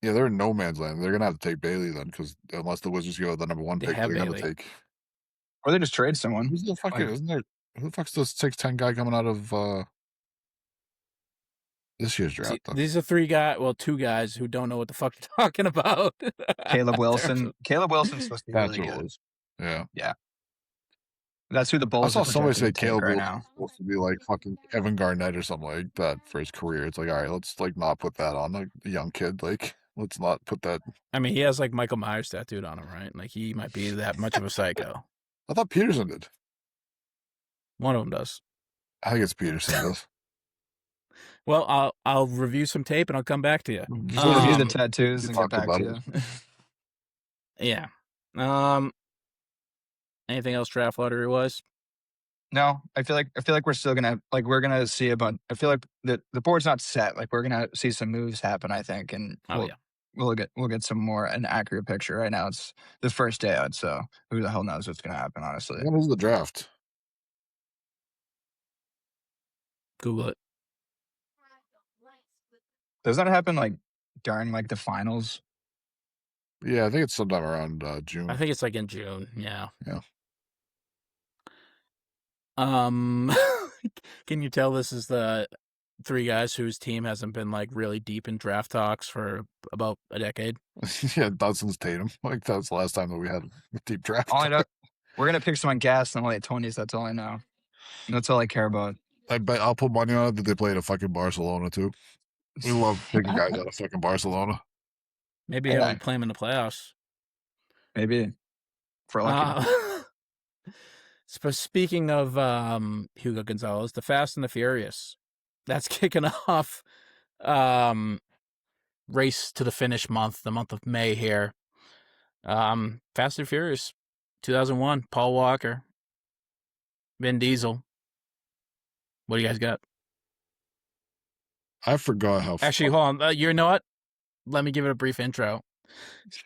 Yeah, they're in no man's land. They're gonna have to take Bailey then, because unless the Wizards go with the number 1 pick, they're gonna take. Or they just trade someone. Who's the fuck? Isn't there? Who the fuck's the 6'10" guy coming out of this year's draft? These are 2 guys who don't know what the fuck they're talking about. Caleb Wilson. Caleb Wilson's supposed to be really good. Yeah. Yeah. That's who the Bulls. I saw somebody say Caleb Wilson's supposed to be like fucking Kevin Garnett or something like that for his career. It's like, all right, let's like not put that on a young kid. Like, let's not put that. I mean, he has like Michael Myers tattooed on him, right? Like he might be that much of a psycho. I thought Peterson did. One of them does. I think it's Peterson does. Well, I'll review some tape and I'll come back to you. Review the tattoos and get back to you. Yeah. Anything else draft lottery wise? No, I feel like we're still gonna we're gonna see a bunch. I feel like the board's not set. Like we're gonna see some moves happen. I think, and we'll get some more an accurate picture. Right now, it's the first day out, so who the hell knows what's gonna happen? Honestly, when is the draft? Google it. Does that happen like during like the finals? Yeah, I think it's sometime around June. I think it's like in June. Yeah. Yeah. Can you tell this is the three guys whose team hasn't been like really deep in draft talks for about a decade? Yeah, Dudson's Tatum. Like that was the last time that we had a deep draft. All I know, we're gonna pick someone gas in the late 20s. That's all I know. That's all I care about. I bet I'll put money on it that they played at fucking Barcelona too. We love picking guys out of fucking Barcelona. Maybe Yeah. I'll play him in the playoffs. Maybe. For lucky. Speaking of Hugo Gonzalez, the Fast and the Furious, that's kicking off race to the finish month, the month of May here. Fast and Furious, 2001, Paul Walker, Vin Diesel. What do you guys got? I forgot how. Actually, hold on. You know what? Let me give it a brief intro.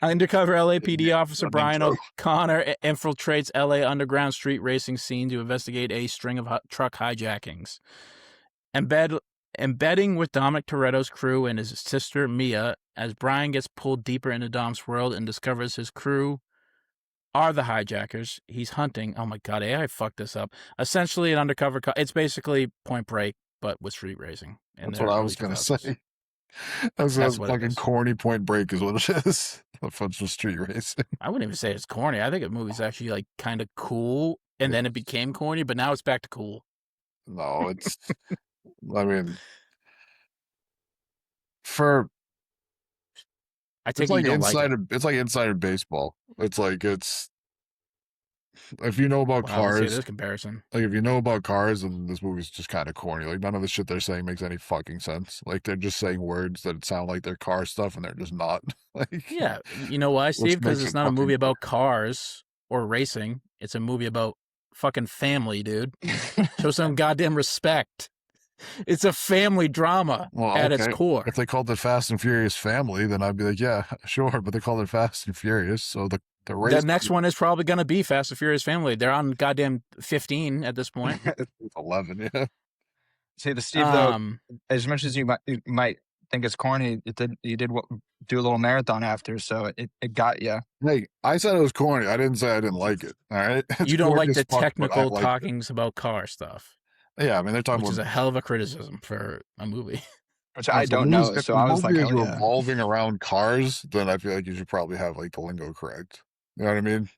Undercover LAPD officer Brian O'Connor infiltrates LA underground street racing scene to investigate a string of truck hijackings. Embedding with Dominic Toretto's crew and his sister Mia, as Brian gets pulled deeper into Dom's world and discovers his crew are the hijackers. He's hunting. Oh my God, AI fucked this up. Essentially, an undercover. It's basically Point Break, but with street racing. That's what I was gonna say. That's fucking corny. Point Break is what it is. A bunch of street racing. I wouldn't even say it's corny. I think the movie's actually like kind of cool, and then it became corny, but now it's back to cool. No, it's. I mean, I take it's like insider. It's like insider baseball. It's like if you know about cars. This comparison. Like if you know about cars, and this movie's just kind of corny. Like none of the shit they're saying makes any fucking sense. Like they're just saying words that sound like they're car stuff, and they're just not. Like yeah, you know why, Steve? Because it's not a movie about cars or racing. It's a movie about fucking family, dude. Show some goddamn respect. It's a family drama at its core. If they called it Fast and Furious Family, then I'd be like, yeah, sure. But they called it Fast and Furious, so the next one is probably going to be Fast and Furious Family. They're on goddamn 15 at this point. 11, yeah. See, the Steve though, as much as you might think it's corny, you did do a little marathon after, so it got you. Hey, I said it was corny. I didn't say I didn't like it. All right, you don't like the technical talkings about car stuff. Yeah, I mean they're talking which about is a hell of a criticism for a movie. Which I don't know. So I was like, if you're revolving around cars, then I feel like you should probably have like the lingo correct. You know what I mean?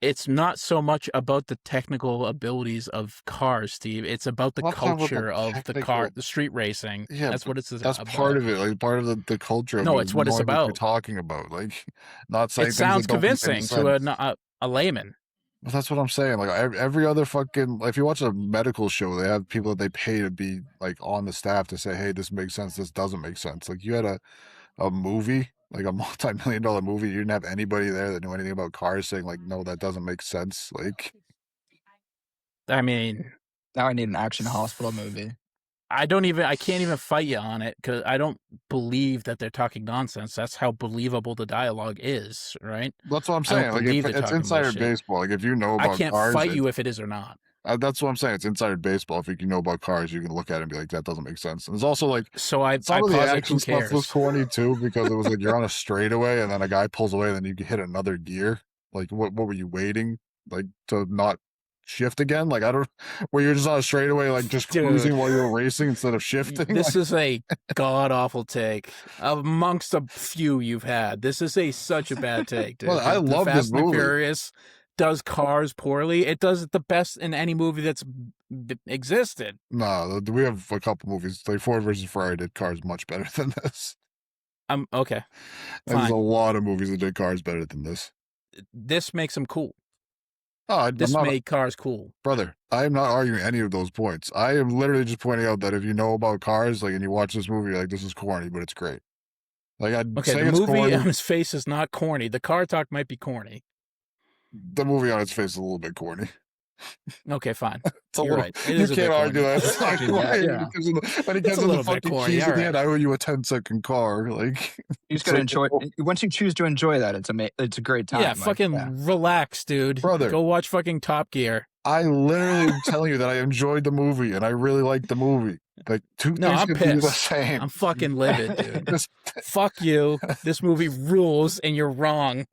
It's not so much about the technical abilities of cars, Steve. It's about the culture of the car, the street racing. Yeah, that's what it's about. That's part of it, like part of the culture. No, it's what it's about. What you're talking about, like not saying it sounds convincing to a layman. Well, that's what I'm saying. Like every other fucking, if you watch a medical show, they have people that they pay to be like on the staff to say, "Hey, this makes sense. This doesn't make sense." Like you had a movie, like a multi-million-dollar movie, you didn't have anybody there that knew anything about cars saying like, "No, that doesn't make sense." Like, I mean, now I need an action hospital movie. I can't even fight you on it because I don't believe that they're talking nonsense. That's how believable the dialogue is, right? That's what I'm saying. Like it's insider baseball. Like if you know about cars, I can't fight you if it is or not. That's what I'm saying. It's insider baseball. If you know about cars, you can look at it and be like, that doesn't make sense. And it's also like, so I some of the action who cares? stuff was corny too because it was like you're on a straightaway and then a guy pulls away and then you can hit another gear. Like what were you waiting like to not shift again? Like I don't, where you're just on a straightaway, like just cruising while you're racing instead of shifting. This is a god awful take amongst a few you've had. This is such a bad take, dude. Well, I love this movie. Furious does cars poorly. It does it the best in any movie that's existed. No, we have a couple movies like Ford versus Ferrari did cars much better than this. Okay. There's a lot of movies that did cars better than this. This makes them cool. Oh, this made cars cool. Brother, I am not arguing any of those points. I am literally just pointing out that if you know about cars, like, and you watch this movie, you're like, this is corny, but it's great. Like, I'd say the it's movie corny. on his face is not corny. The car talk might be corny. The movie on its face is a little bit corny. Okay, fine. You're right. You can't argue that. It's not corny. When he gets in the fucking keys at the end, I owe you a 10-second car. Like, you just gotta enjoy. Once you choose to enjoy that, it's a great time. Yeah, fucking relax, dude. Brother, go watch fucking Top Gear. I literally am telling you that I enjoyed the movie and I really liked the movie. Like two No, things I'm could be the pissed. same. I'm fucking livid, dude. This- Fuck you. This movie rules, and you're wrong.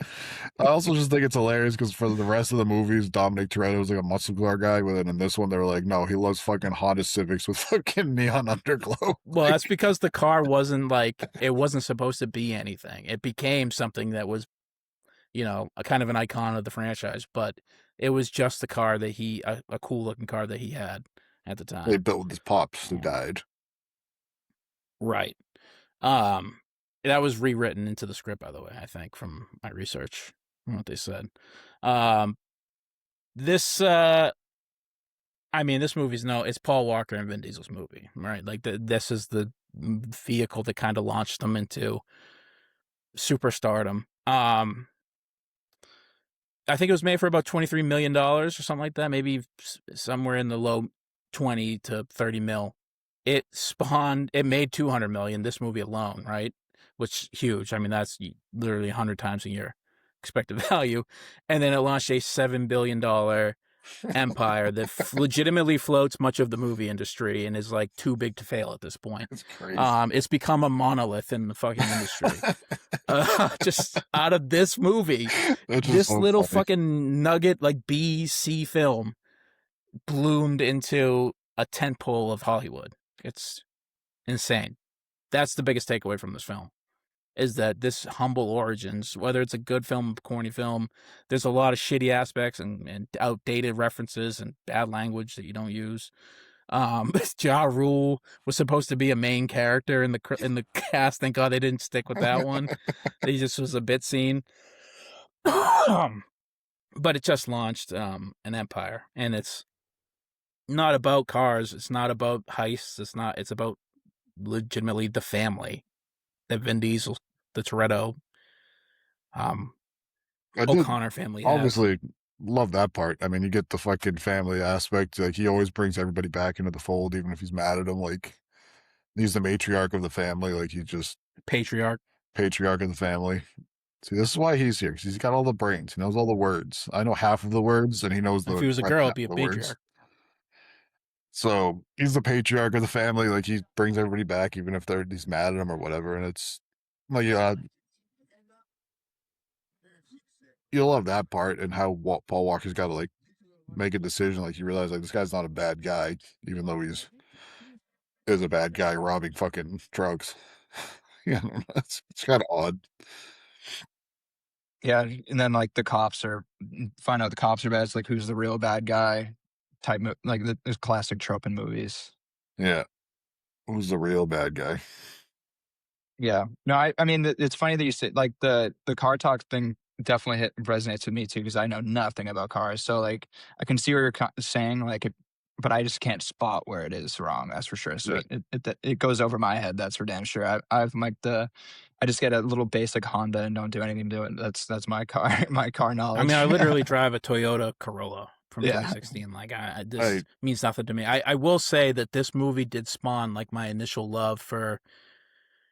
I also just think it's hilarious because for the rest of the movies, Dominic Toretto was like a muscle car guy, but then in this one, they were like, no, he loves fucking Honda Civics with fucking neon underglow. Well, that's because the car wasn't like, it wasn't supposed to be anything. It became something that was, you know, a kind of an icon of the franchise, but it was just the car that a cool looking car that he had at the time. They built with his pops who died. Right. That was rewritten into the script, by the way, I think, from my research, from what they said. This movie's it's Paul Walker and Vin Diesel's movie, right? Like this is the vehicle that kind of launched them into superstardom. I think it was made for about $23 million or something like that, maybe somewhere in the low 20 to 30 mil. It made 200 million, this movie alone, right? Which huge. I mean, that's literally 100 times a year expected value. And then it launched a $7 billion empire that legitimately floats much of the movie industry and is like too big to fail at this point. It's crazy. It's become a monolith in the fucking industry. Just out of this movie, this so little funny. fucking nugget, like B-C film, bloomed into a tentpole of Hollywood. It's insane. That's the biggest takeaway from this film, is that this humble origins, whether it's a good film, corny film, there's a lot of shitty aspects and outdated references and bad language that you don't use. Ja Rule was supposed to be a main character in the cast. Thank God they didn't stick with that one. He just was a bit scene. But it just launched an empire, and it's not about cars. It's not about heists. It's about legitimately the family that Vin Diesel, the Toretto, O'Connor family has. Obviously, love that part. I mean, you get the fucking family aspect. Like, he always brings everybody back into the fold, even if he's mad at him. Like, he's the matriarch of the family. Like, he's just patriarch of the family. See, this is why he's here, because he's got all the brains. He knows all the words. I know half of the words, and he knows If he was a girl, it'd be a patriarch. So he's the patriarch of the family. Like, he brings everybody back, even if he's mad at him or whatever. And it's like, you love that part, and how Paul Walker's got to like make a decision. Like, you realize like this guy's not a bad guy, even though is a bad guy robbing fucking trucks. Yeah, it's kind of odd. Yeah, and then like the cops find out the cops are bad. It's like, who's the real bad guy type, like there's classic trope in movies. Yeah, who's the real bad guy? Yeah, no, I mean, it's funny that you said like the car talk thing definitely resonates with me too, because I know nothing about cars. So like I can see what you're saying, like but I just can't spot where it is wrong. That's for sure. So it goes over my head. That's for damn sure. I've like I just get a little basic Honda and don't do anything to it. That's my car, my car knowledge. I mean, I literally drive a Toyota Corolla from 2016. Like, this means nothing to me. I will say that this movie did spawn like my initial love for,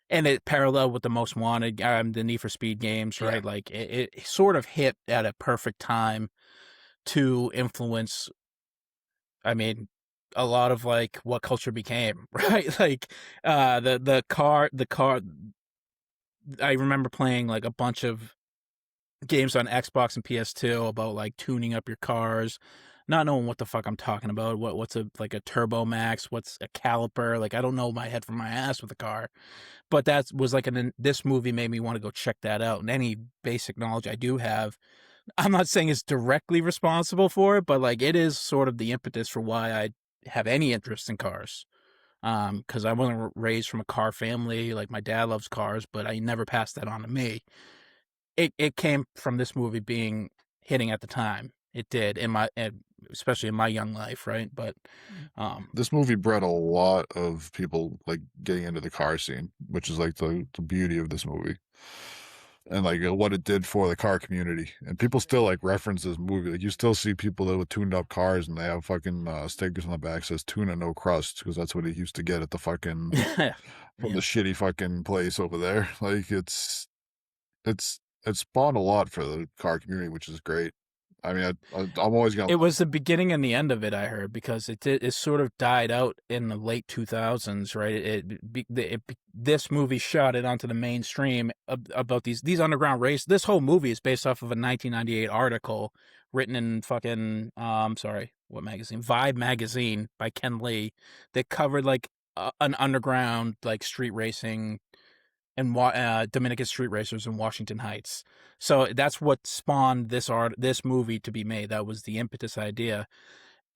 and it paralleled with the Most Wanted, the Need for Speed games, right? Yeah. Like it sort of hit at a perfect time to influence, I mean, a lot of like what culture became, right? Like the car. I remember playing like a bunch of games on Xbox and PS2 about like tuning up your cars, not knowing what the fuck I'm talking about. What's a Turbo Max? What's a caliper? Like, I don't know my head from my ass with a car, but that was like this movie made me want to go check that out. And any basic knowledge I do have, I'm not saying it's directly responsible for it, but like it is sort of the impetus for why I have any interest in cars. Because I wasn't raised from a car family. Like, my dad loves cars, but I never passed that on to me. It came from this movie hitting at the time. It did, especially in my young life, right? But this movie bred a lot of people like getting into the car scene, which is like the beauty of this movie, and like what it did for the car community. And people still like reference this movie. Like, you still see people that with tuned up cars, and they have fucking stickers on the back says "Tuna No Crust," because that's what he used to get at the fucking from the shitty fucking place over there. Like, it spawned a lot for the car community, which is great. I mean, I'm always gonna. It was the beginning and the end of it, I heard, because it sort of died out in the late 2000s, right? This movie shot it onto the mainstream about these underground races. This whole movie is based off of a 1998 article written in fucking sorry, what magazine? Vibe magazine by Ken Lee that covered like an underground like street racing and Dominican street racers in Washington Heights. So that's what spawned this movie to be made. That was the impetus idea.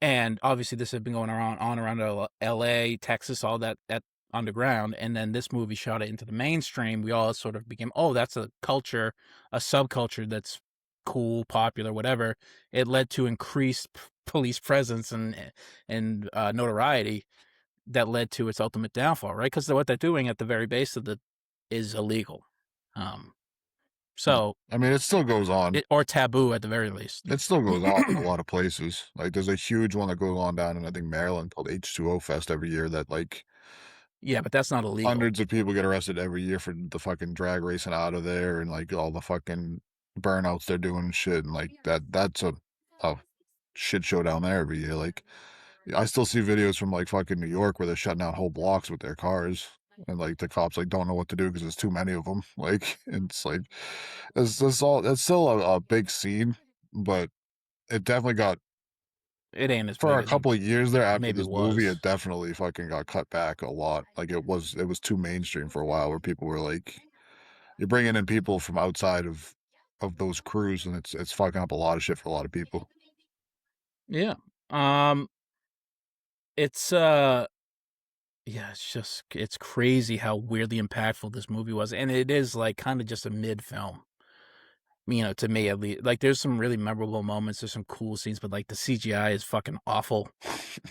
And obviously this has been going around LA, Texas, all that underground. And then this movie shot it into the mainstream. We all sort of became, oh, that's a culture, a subculture that's cool, popular, whatever. It led to increased police presence and notoriety that led to its ultimate downfall, right? Because what they're doing at the very base of it is illegal. So I mean, it still goes on. or taboo at the very least. It still goes on in a lot of places. Like, there's a huge one that goes on down in, I think, Maryland called H2O Fest every year that, like... Yeah, but that's not illegal. Hundreds of people get arrested every year for the fucking drag racing out of there and, like, all the fucking burnouts they're doing and shit. And, like, that's a shit show down there every year. Like, I still see videos from, like, fucking New York where they're shutting down whole blocks with their cars. And, like, the cops, like, don't know what to do because there's too many of them. Like, it's like... It's still a big scene, but it definitely got... It ain't as for big a couple of years there after maybe this it movie, was. it definitely fucking got cut back a lot. Like, it was too mainstream for a while where people were like, you're bringing in people from outside of those crews, and it's fucking up a lot of shit for a lot of people. Yeah. It's yeah, it's crazy how weirdly impactful this movie was, and it is like kind of just a mid film. You know, to me at least. Like, there's some really memorable moments. There's some cool scenes, but like the CGI is fucking awful,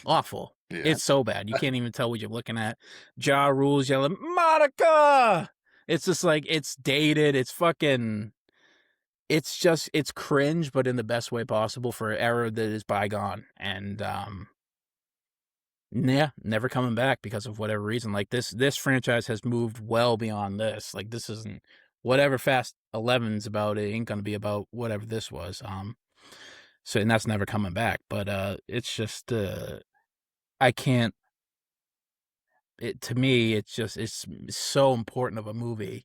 awful. Yeah. It's so bad you can't even tell what you're looking at. Ja Rule's yelling Monica. It's just like it's dated. It's fucking. It's just it's cringe, but in the best way possible for an era that is bygone. And yeah, never coming back because of whatever reason. Like this franchise has moved well beyond this. Like, this isn't whatever Fast 11's about. It ain't gonna be about whatever this was. So, and that's never coming back. But it's just I can't. To me, it's so important of a movie.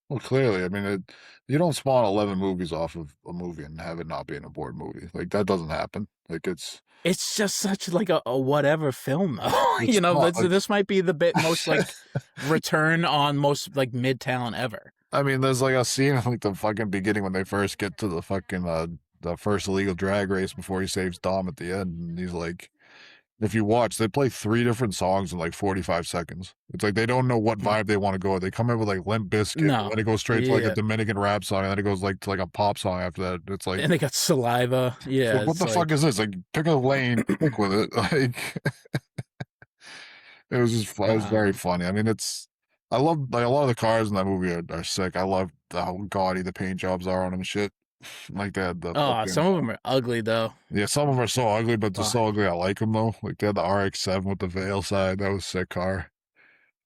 Well, clearly, I mean, you don't spawn 11 movies off of a movie and have it not be an important movie. Like, that doesn't happen. Like, it's just such like a whatever film, though. You know, this might be the most like return on most like mid talent ever. I mean, there's like a scene in like the fucking beginning when they first get to the fucking the first illegal drag race before he saves Dom at the end, and he's like, if you watch, they play 3 different songs in like 45 seconds. It's like they don't know what vibe they want to go with. They come in with like Limp Bizkit, and then it goes straight to like a Dominican rap song, and then it goes like to like a pop song after that. It's like, and they got Saliva. Yeah, what the fuck is this? Like, pick a lane, stick with it. Like, it was very funny. I mean, I love like a lot of the cars in that movie are sick. I love how gaudy the paint jobs are on them and shit. Like that. Some of them are ugly though. Yeah, some of them are so ugly, but they're so ugly I like them though. Like, they had the RX-7 with the veil side. That was a sick car.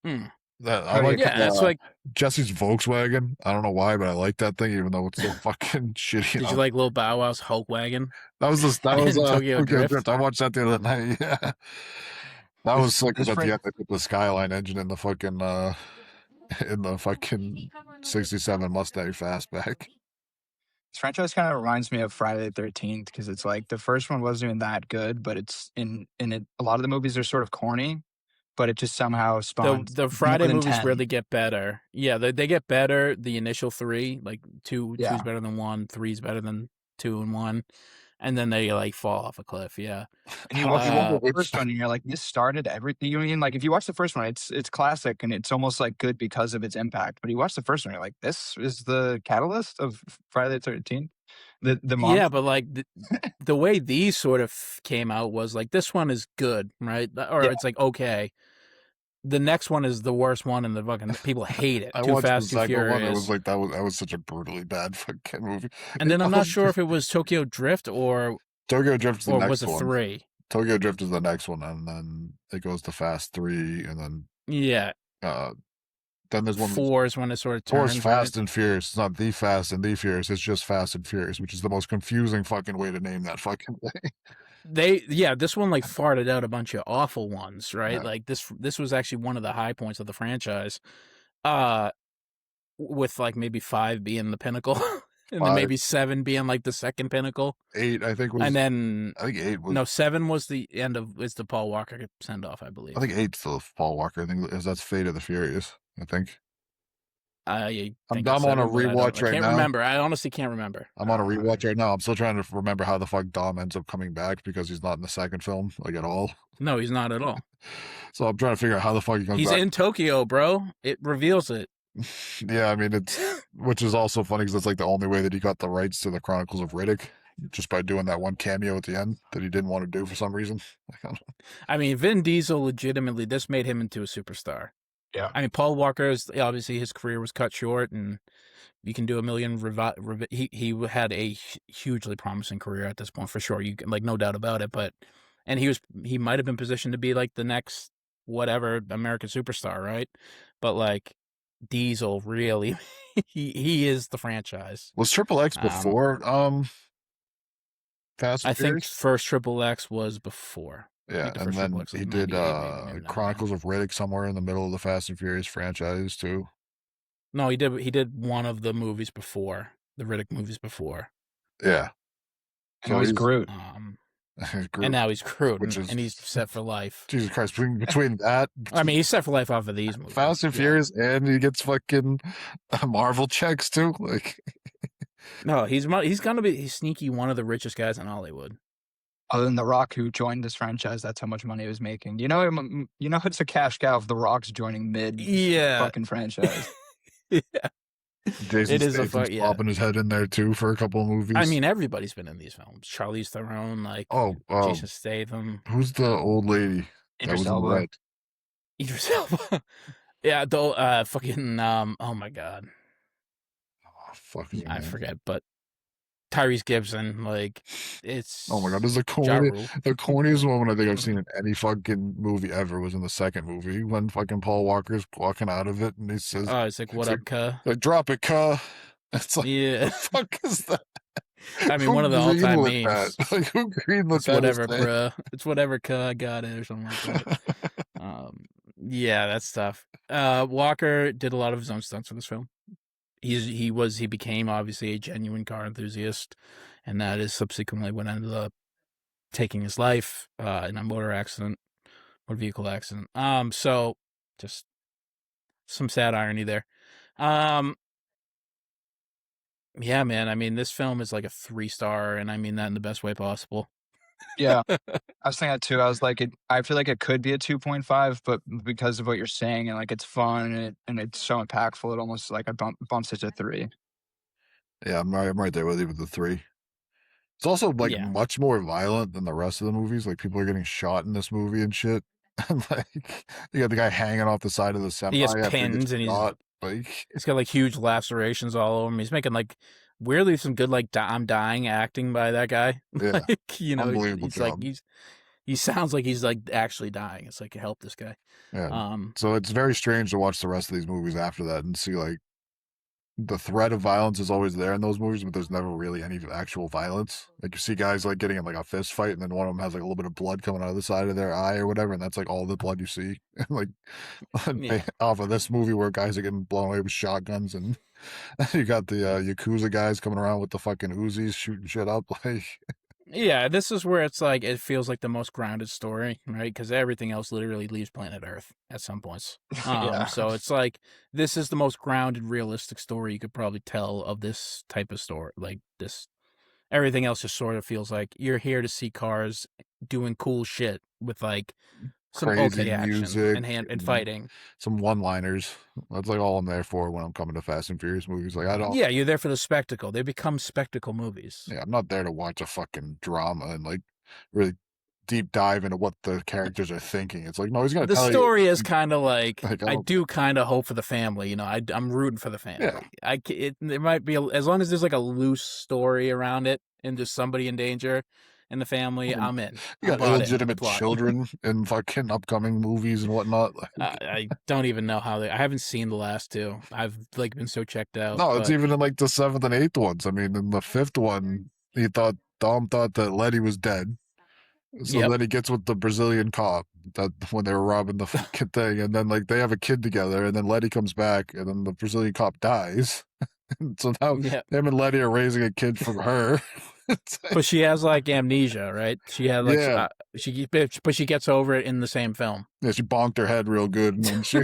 I like that's like Jesse's Volkswagen. I don't know why, but I like that thing, even though it's so fucking shitty. Did you like Lil Bow Wow's Hulk wagon? That was Tokyo Drift. I watched that the other night. Yeah, that was sick. Because at the end, they put the Skyline engine in the fucking 67 Mustang Fastback. This franchise kind of reminds me of Friday the 13th because it's like the first one wasn't even that good, but it's in it. A lot of the movies are sort of corny, but it just somehow spawned. The Friday movies really get better. Yeah, they get better. The initial 3, like 2's better than 1, 3's better than 2 and 1, and then they like fall off a cliff. Yeah, and you watch the first one, and you're like, this started everything. You mean, like, if you watch the first one, it's classic, and it's almost like good because of its impact. But you watch the first one, you're like, this is the catalyst of Friday the 13th. The monster. Yeah, but like the way these sort of came out was like, this one is good, right? Or it's like okay. The next one is the worst one, and the fucking people hate it. Too Fast, Too Furious. It was like that was such a brutally bad fucking movie. And then I'm not sure if it was Tokyo Drift or Tokyo Drift is the next one. Was it 3? Tokyo Drift is the next one, and then it goes to Fast 3, and then Then there's one. 4 is when it sort of Four's turns, Fast right? and Furious. It's not The Fast and The Furious. It's just Fast and Furious, which is the most confusing fucking way to name that fucking thing. This one like farted out a bunch of awful ones, right? Yeah. Like this was actually one of the high points of the franchise. With like maybe 5 being the pinnacle, and then 5, maybe 7 being like the second pinnacle, 8, I think and then 8 was. no, 7 was the end of is the Paul Walker send off, I believe. I think 8's the Paul Walker. I think that's Fate of the Furious. I think. I I'm think it's on a 7, but rewatch I right can't now. remember. I honestly can't remember. I'm on a rewatch right now. I'm still trying to remember how the fuck Dom ends up coming back because he's not in the second film, like at all. No, he's not at all. So I'm trying to figure out how the fuck he comes He's back. in Tokyo, bro. It reveals it. Yeah, I mean, which is also funny because it's like the only way that he got the rights to the Chronicles of Riddick, just by doing that one cameo at the end that he didn't want to do for some reason. I mean, Vin Diesel legitimately, this made him into a superstar. Yeah. I mean, Paul Walker's obviously his career was cut short, and you can do a million. He had a hugely promising career at this point for sure. You can, like, no doubt about it. But he might have been positioned to be like the next whatever American superstar, right? But like Diesel, really, he is the franchise. Was Triple X before Fast and I think Furious? first Triple X was before. Yeah, and then he did Chronicles of Riddick somewhere in the middle of the Fast and Furious franchise too. No, he did one of the movies before, the Riddick movies before. Yeah. So he's Groot. Groot. And now he's Groot, Which and he's set for life. Jesus Christ! Between that, I mean, he's set for life off of these movies. Fast and Furious, and he gets fucking Marvel checks too. Like, no, he's sneaky one of the richest guys in Hollywood. Other than The Rock, who joined this franchise, that's how much money he was making. You know, it's a cash cow if The Rock's joining mid fucking franchise. Yeah. Jason Statham's popping his head in there too for a couple of movies. I mean, everybody's been in these films. Charlize Theron, like Jason Statham. Who's the old lady? Idris Elba. Idris Elba. Yeah, though. Fucking. Oh my god. Oh, fuck. I forget, but Tyrese Gibson, like, it's. Oh my god, this is the corniest moment I think I've seen in any fucking movie ever was in the second movie when fucking Paul Walker's walking out of it and he says, "Oh, it's like, what up, cuh?" Like, drop it, cuh. It's like, yeah. what the fuck is that? I mean, one of the all-time memes. Like, who greenlit it's that? Whatever, bruh. It's whatever, cuh. I got it, or something like that. Yeah, that's tough. Walker did a lot of his own stunts for this film. He became obviously a genuine car enthusiast, and that is subsequently what ended up taking his life in a motor vehicle accident. So just some sad irony there. Yeah, man. I mean, this film is like a 3-star, and I mean that in the best way possible. Yeah, I was thinking that too. I was like, I feel like it could be a 2.5, but because of what you're saying and like it's fun and it's so impactful, it almost like bumps it to 3. Yeah, I'm right there with you with the 3. It's also like much more violent than the rest of the movies. Like, people are getting shot in this movie and shit. And like, you got the guy hanging off the side of the semi. He has pins and he's got like huge lacerations all over him. He's making like weirdly some good like I'm dying acting by that guy. Yeah, like, you know, unbelievable he's job. like he sounds like he's like actually dying. It's like, help this guy. Yeah. So it's very strange to watch the rest of these movies after that and see like the threat of violence is always there in those movies, but there's never really any actual violence. Like, you see guys like getting in like a fist fight, and then one of them has like a little bit of blood coming out of the side of their eye or whatever, and that's like all the blood you see. Like, off of this movie where guys are getting blown away with shotguns, and you got the Yakuza guys coming around with the fucking Uzis shooting shit up. Like, yeah, this is where it's like it feels like the most grounded story, right? Because everything else literally leaves planet Earth at some points. So it's like this is the most grounded, realistic story you could probably tell of this type of story. Like this, everything else just sort of feels like you're here to see cars doing cool shit with like some crazy okay action music and fighting, some one-liners. That's like all I'm there for when I'm coming to Fast and Furious movies. Like, I don't. Yeah, you're there for the spectacle. They become spectacle movies. Yeah, I'm not there to watch a fucking drama and like really deep dive into what the characters are thinking. It's like, no, he's gonna. The tell story you. is kind of like I don't- do kind of hope for the family. You know, I'm rooting for the family. Yeah. It might be as long as there's like a loose story around it and just somebody in danger. in the family, I'm in. You I'm got bought in. illegitimate Plot. children in fucking upcoming movies and whatnot. I don't even know how I haven't seen the last two. I've like been so checked out. No, it's but even in like the 7th and 8th ones. I mean, in the 5th one, Dom thought that Letty was dead. So Yep. then he gets with the Brazilian cop that when they were robbing the fucking thing, and then like they have a kid together, and then Letty comes back, and then the Brazilian cop dies. So now Yeah. him and Letty are raising a kid from her. But she has like amnesia, right? She had like Yeah. but she gets over it in the same film. Yeah, she bonked her head real good, and then she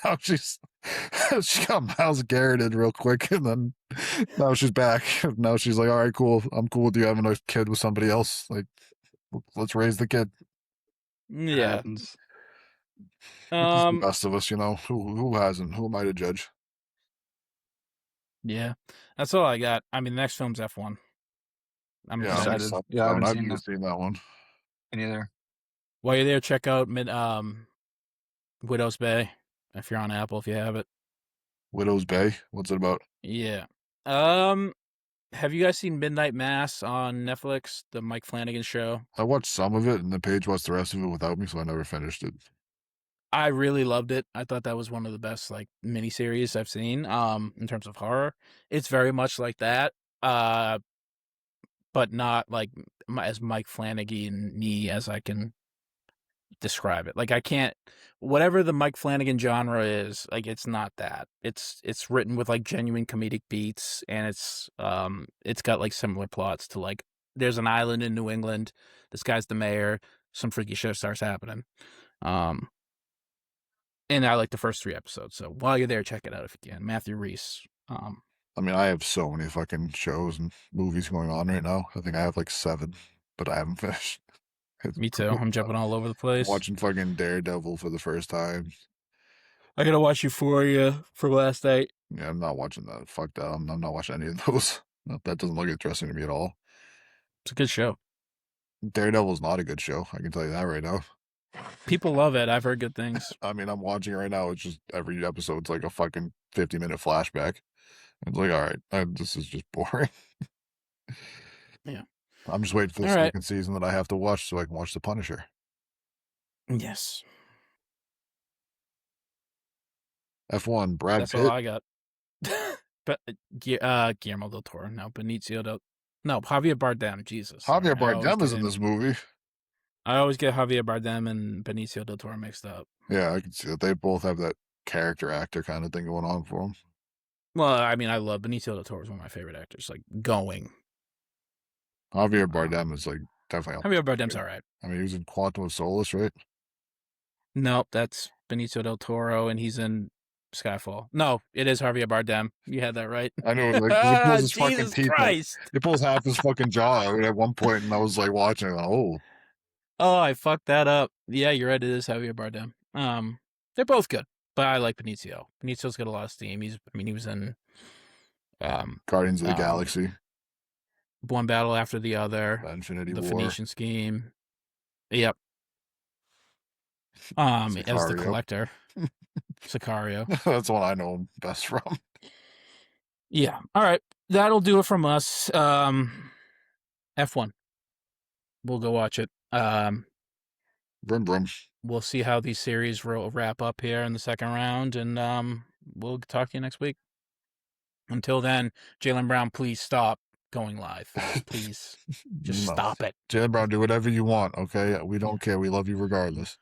now she got Myles Garretted real quick, and then now she's back. Now she's like, all right, cool, I'm cool with you having a kid with somebody else. Like, let's raise the kid. Yeah. Happens. The best of us, you know. Who hasn't? Who am I to judge? Yeah, that's all I got. I mean, the next film's F1. I'm excited. Yeah, I haven't I've seen even that. seen that one. Me neither. While you're there, check out Widow's Bay if you're on Apple, if you have it. Widow's Bay. What's it about? Yeah. Have you guys seen Midnight Mass on Netflix, the Mike Flanagan show? I watched some of it, and then Paige watched the rest of it without me, so I never finished it. I really loved it. I thought that was one of the best like miniseries I've seen. In terms of horror, it's very much like that. But not like as Mike Flanagan-y as I can describe it. Like I can't, whatever the Mike Flanagan genre is, like it's not that. It's written with like genuine comedic beats, and it's got like similar plots to like there's an island in New England. This guy's the mayor. Some freaky shit starts happening. And I like the first 3 episodes. So while you're there, check it out if you can. Matthew Rhys. I mean, I have so many fucking shows and movies going on right now. I think I have like 7, but I haven't finished. Me too. I'm jumping all over the place. Watching fucking Daredevil for the first time. I gotta watch Euphoria for last night. Yeah, I'm not watching that. Fuck that. I'm not watching any of those. That doesn't look interesting to me at all. It's a good show. Daredevil's not a good show. I can tell you that right now. People love it. I've heard good things. I mean, I'm watching it right now. It's just every episode's like a fucking 50-minute flashback. It's like, all right, this is just boring. Yeah. I'm just waiting for the second season that I have to watch so I can watch The Punisher. Yes. F1, Brad That's Pitt. all I got. But Guillermo del Toro. No, Javier Bardem. Jesus. Javier Bardem is in this movie. I always get Javier Bardem and Benicio del Toro mixed up. Yeah, I can see that. They both have that character actor kind of thing going on for them. Well, I mean, I love Benicio del Toro. Is one of my favorite actors. Like going. Javier Bardem is like definitely. Javier Bardem's all right. I mean, he was in Quantum of Solace, right? Nope, that's Benicio del Toro, and he's in Skyfall. No, it is Javier Bardem. You had that right. I know. Like, he pulls his fucking Jesus teeth Christ! He pulls half his fucking jaw out at one point, and I was like watching. Oh, I fucked that up. Yeah, you're right. It is Javier Bardem. They're both good, but I like Benicio. Benicio's got a lot of steam. He was in Guardians of the Galaxy, One Battle After the Other, Infinity The War, Phoenician Scheme. Yep. As the Collector, Sicario. That's the one I know him best from. Yeah. All right, that'll do it from us. F1. We'll go watch it. Brum brum. We'll see how these series wrap up here in the second round, and we'll talk to you next week. Until then, Jalen Brown, please stop going live. Please, just stop it. Jalen Brown, do whatever you want, okay? We don't care. We love you regardless.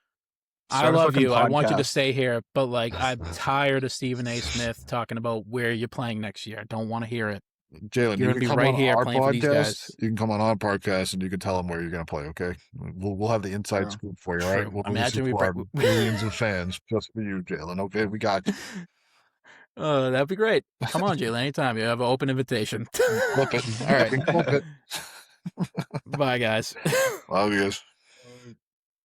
I love you. I want you to stay here, but like I'm tired of Stephen A. Smith talking about where you're playing next year. I don't want to hear it. Jalen, you're gonna be right here playing for these guys. You can come on our podcast and you can tell them where you're gonna play. Okay, we'll have the inside scoop for you. All right, we'll imagine we our millions of fans just for you, Jalen. Okay, we got you. That'd be great. Come on, Jalen. Anytime you have an open invitation. Flip it. All right, flip it. Bye, guys. Love you guys.